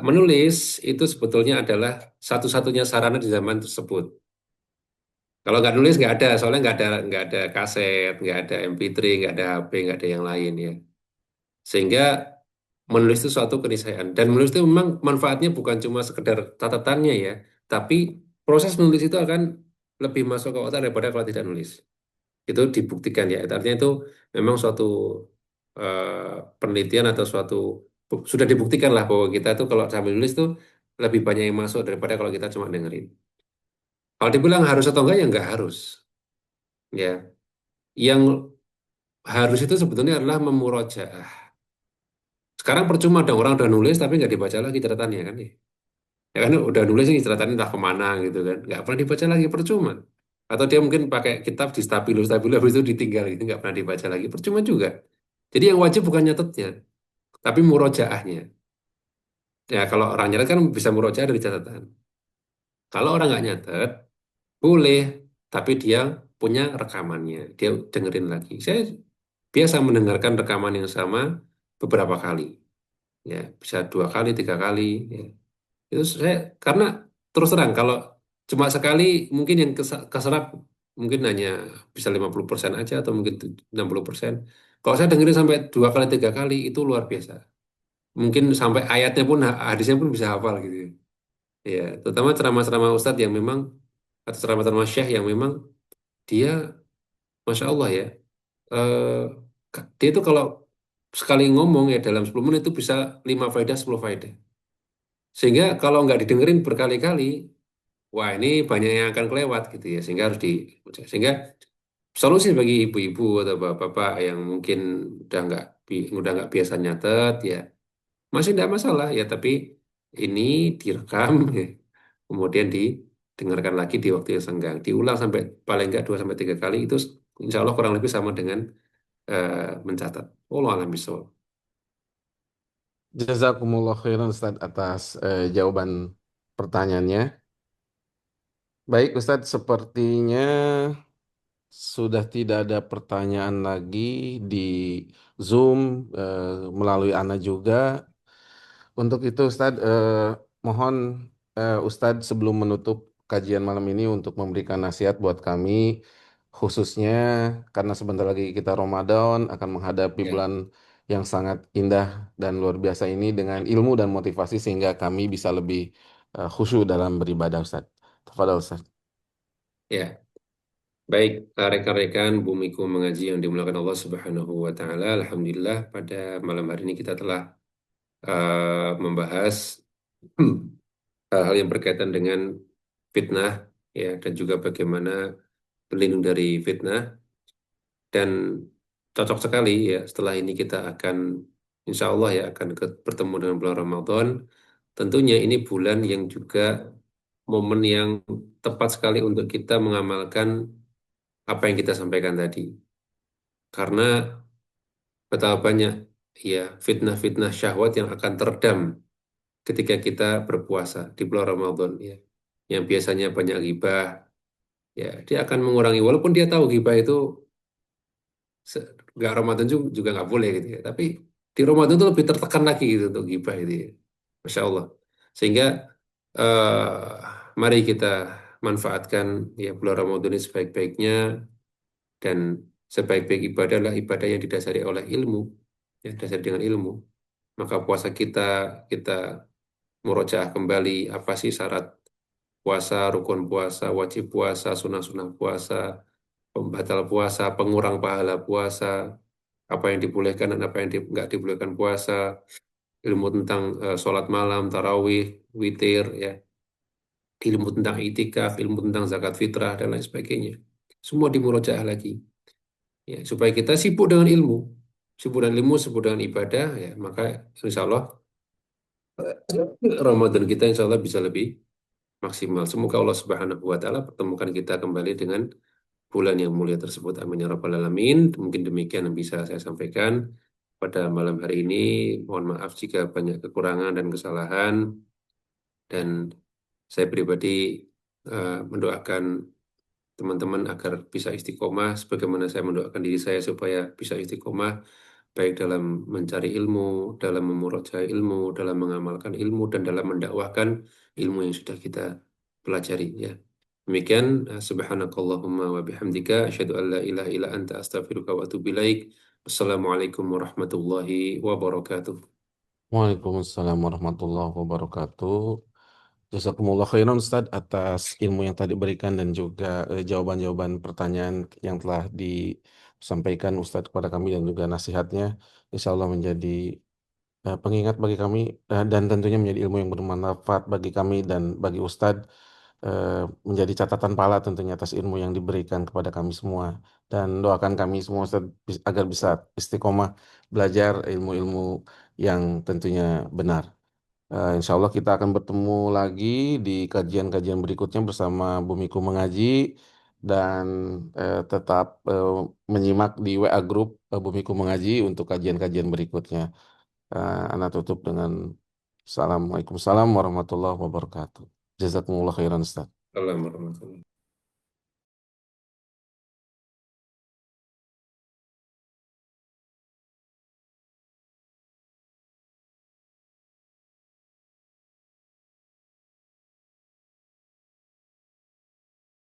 Menulis itu sebetulnya adalah satu-satunya sarana di zaman tersebut. Kalau nggak nulis nggak ada, soalnya nggak ada kaset, nggak ada MP3, nggak ada HP, nggak ada yang lain ya. Sehingga menulis itu suatu keniscayaan. Dan menulis itu memang manfaatnya bukan cuma sekedar catatannya ya, tapi proses menulis itu akan lebih masuk ke otak daripada kalau tidak nulis. Itu dibuktikan ya. Artinya itu memang suatu penelitian atau suatu sudah dibuktikan lah bahwa kita tuh kalau sambil nulis tuh lebih banyak yang masuk daripada kalau kita cuma dengerin. Kalau dibilang harus atau enggak ya enggak harus. Ya, yang harus itu sebetulnya adalah memurojaah. Sekarang percuma dong orang udah nulis tapi nggak dibaca lagi catatannya kan ya. Ya kan udah nulis nih catatannya entah kemana gitu kan. Nggak pernah dibaca lagi percuma. Atau dia mungkin pakai kitab di stabilo, stabilo habis itu ditinggal gitu nggak pernah dibaca lagi percuma juga. Jadi yang wajib bukan nyatetnya, tapi murojaahnya. Ya kalau orang nyatet kan bisa murojaah dari catatan. Kalau orang nggak nyatet boleh, tapi dia punya rekamannya. Dia dengerin lagi. Saya biasa mendengarkan rekaman yang sama beberapa kali. Ya, bisa 2 kali, 3 kali. Ya. Itu saya karena terus terang kalau cuma sekali mungkin yang keserap mungkin hanya bisa 50% aja atau mungkin 60%. Kalau saya dengerin sampai 2 kali, 3 kali itu luar biasa. Mungkin sampai ayatnya pun hadisnya pun bisa hafal gitu. Ya, terutama ceramah-ceramah Ustadz yang memang atau ceramah-ceramah Syekh yang memang dia Masya Allah ya. eh, Dia itu kalau sekali ngomong ya dalam 10 menit itu bisa 5 faedah, 10 faedah. Sehingga kalau nggak didengerin berkali-kali, wah ini banyak yang akan kelewat gitu ya. Sehingga solusi bagi ibu-ibu atau bapak-bapak yang mungkin udah nggak biasa nyatet ya masih tidak masalah ya. Tapi ini direkam, ya. Kemudian dengarkan lagi di waktu yang senggang. Diulang sampai paling nggak 2 sampai 3 kali itu insya Allah kurang lebih sama dengan mencatat. Allah alam bisawab. Jazakumullah khairan Ustaz atas jawaban pertanyaannya. Baik Ustadz, sepertinya sudah tidak ada pertanyaan lagi di Zoom melalui Ana juga. Untuk itu Ustadz, mohon Ustadz sebelum menutup kajian malam ini untuk memberikan nasihat buat kami, khususnya karena sebentar lagi kita Ramadan akan menghadapi Ya, bulan yang sangat indah dan luar biasa ini dengan ilmu dan motivasi sehingga kami bisa lebih khusyuk dalam beribadah Ustadz. Tafadhol Ustadz. ya. Baik, rekan-rekan Bumiku Mengaji yang dimuliakan Allah Subhanahu wa taala. Alhamdulillah pada malam hari ini kita telah membahas hal-hal yang berkaitan dengan fitnah ya dan juga bagaimana berlindung dari fitnah dan cocok sekali ya setelah ini kita akan insya Allah ya akan bertemu dengan bulan Ramadan. Tentunya ini bulan yang juga momen yang tepat sekali untuk kita mengamalkan apa yang kita sampaikan tadi. Karena betapa banyak ya fitnah-fitnah syahwat yang akan teredam ketika kita berpuasa di bulan Ramadan ya. Yang biasanya banyak ghibah ya dia akan mengurangi walaupun dia tahu ghibah itu nggak Ramadan juga nggak boleh gitu ya. Tapi di Ramadan itu lebih tertekan lagi gitu untuk ghibah itu ya. Masya Allah. Sehingga mari kita manfaatkan ya bulan Ramadan ini sebaik-baiknya dan sebaik-baik ibadah adalah ibadah yang didasari oleh ilmu ya dasari dengan ilmu. Maka puasa kita murojaah kembali apa sih syarat puasa, rukun puasa, wajib puasa, sunah-sunah puasa, pembatal puasa, pengurang pahala puasa, apa yang dibolehkan dan apa yang nggak dibolehkan puasa, ilmu tentang sholat malam, tarawih, witir, ya, ilmu tentang itikaf, ilmu tentang zakat fitrah dan lain sebagainya. Semua dimurojaah lagi, ya, supaya kita sibuk dengan ilmu, sibuk dengan ibadah, ya, maka insya Allah Ramadan kita insya Allah bisa lebih maksimal. Semoga Allah Subhanahu wa taala pertemukan kita kembali dengan bulan yang mulia tersebut. Amin ya rabbal alamin. Mungkin demikian yang bisa saya sampaikan pada malam hari ini. Mohon maaf jika banyak kekurangan dan kesalahan dan saya pribadi mendoakan teman-teman agar bisa istiqomah sebagaimana saya mendoakan diri saya supaya bisa istiqomah baik dalam mencari ilmu, dalam memurojaah ilmu, dalam mengamalkan ilmu dan dalam mendakwahkan ilmu yang sudah kita pelajari ya. Demikian subhanakallahumma wa bihamdika asyhadu an la ilaha illa anta astaghfiruka wa atubu ilaik. Wassalamualaikum warahmatullahi wabarakatuh. Waalaikumsalam warahmatullahi wabarakatuh. Jazakumullah khairan Ustaz atas ilmu yang tadi berikan dan juga jawaban-jawaban pertanyaan yang telah disampaikan Ustaz kepada kami dan juga nasihatnya. Insya Allah menjadi pengingat bagi kami dan tentunya menjadi ilmu yang bermanfaat bagi kami dan bagi Ustadz menjadi catatan pahala tentunya atas ilmu yang diberikan kepada kami semua dan doakan kami semua Ustadz agar bisa istiqomah belajar ilmu-ilmu yang tentunya benar. Insya Allah kita akan bertemu lagi di kajian-kajian berikutnya bersama Bumiku Mengaji dan tetap menyimak di WA Group Bumiku Mengaji untuk kajian-kajian berikutnya. Ana tutup dengan Assalamualaikum warahmatullahi wabarakatuh. Jazakumullah khairan Ustaz. Assalamualaikum warahmatullahi wabarakatuh.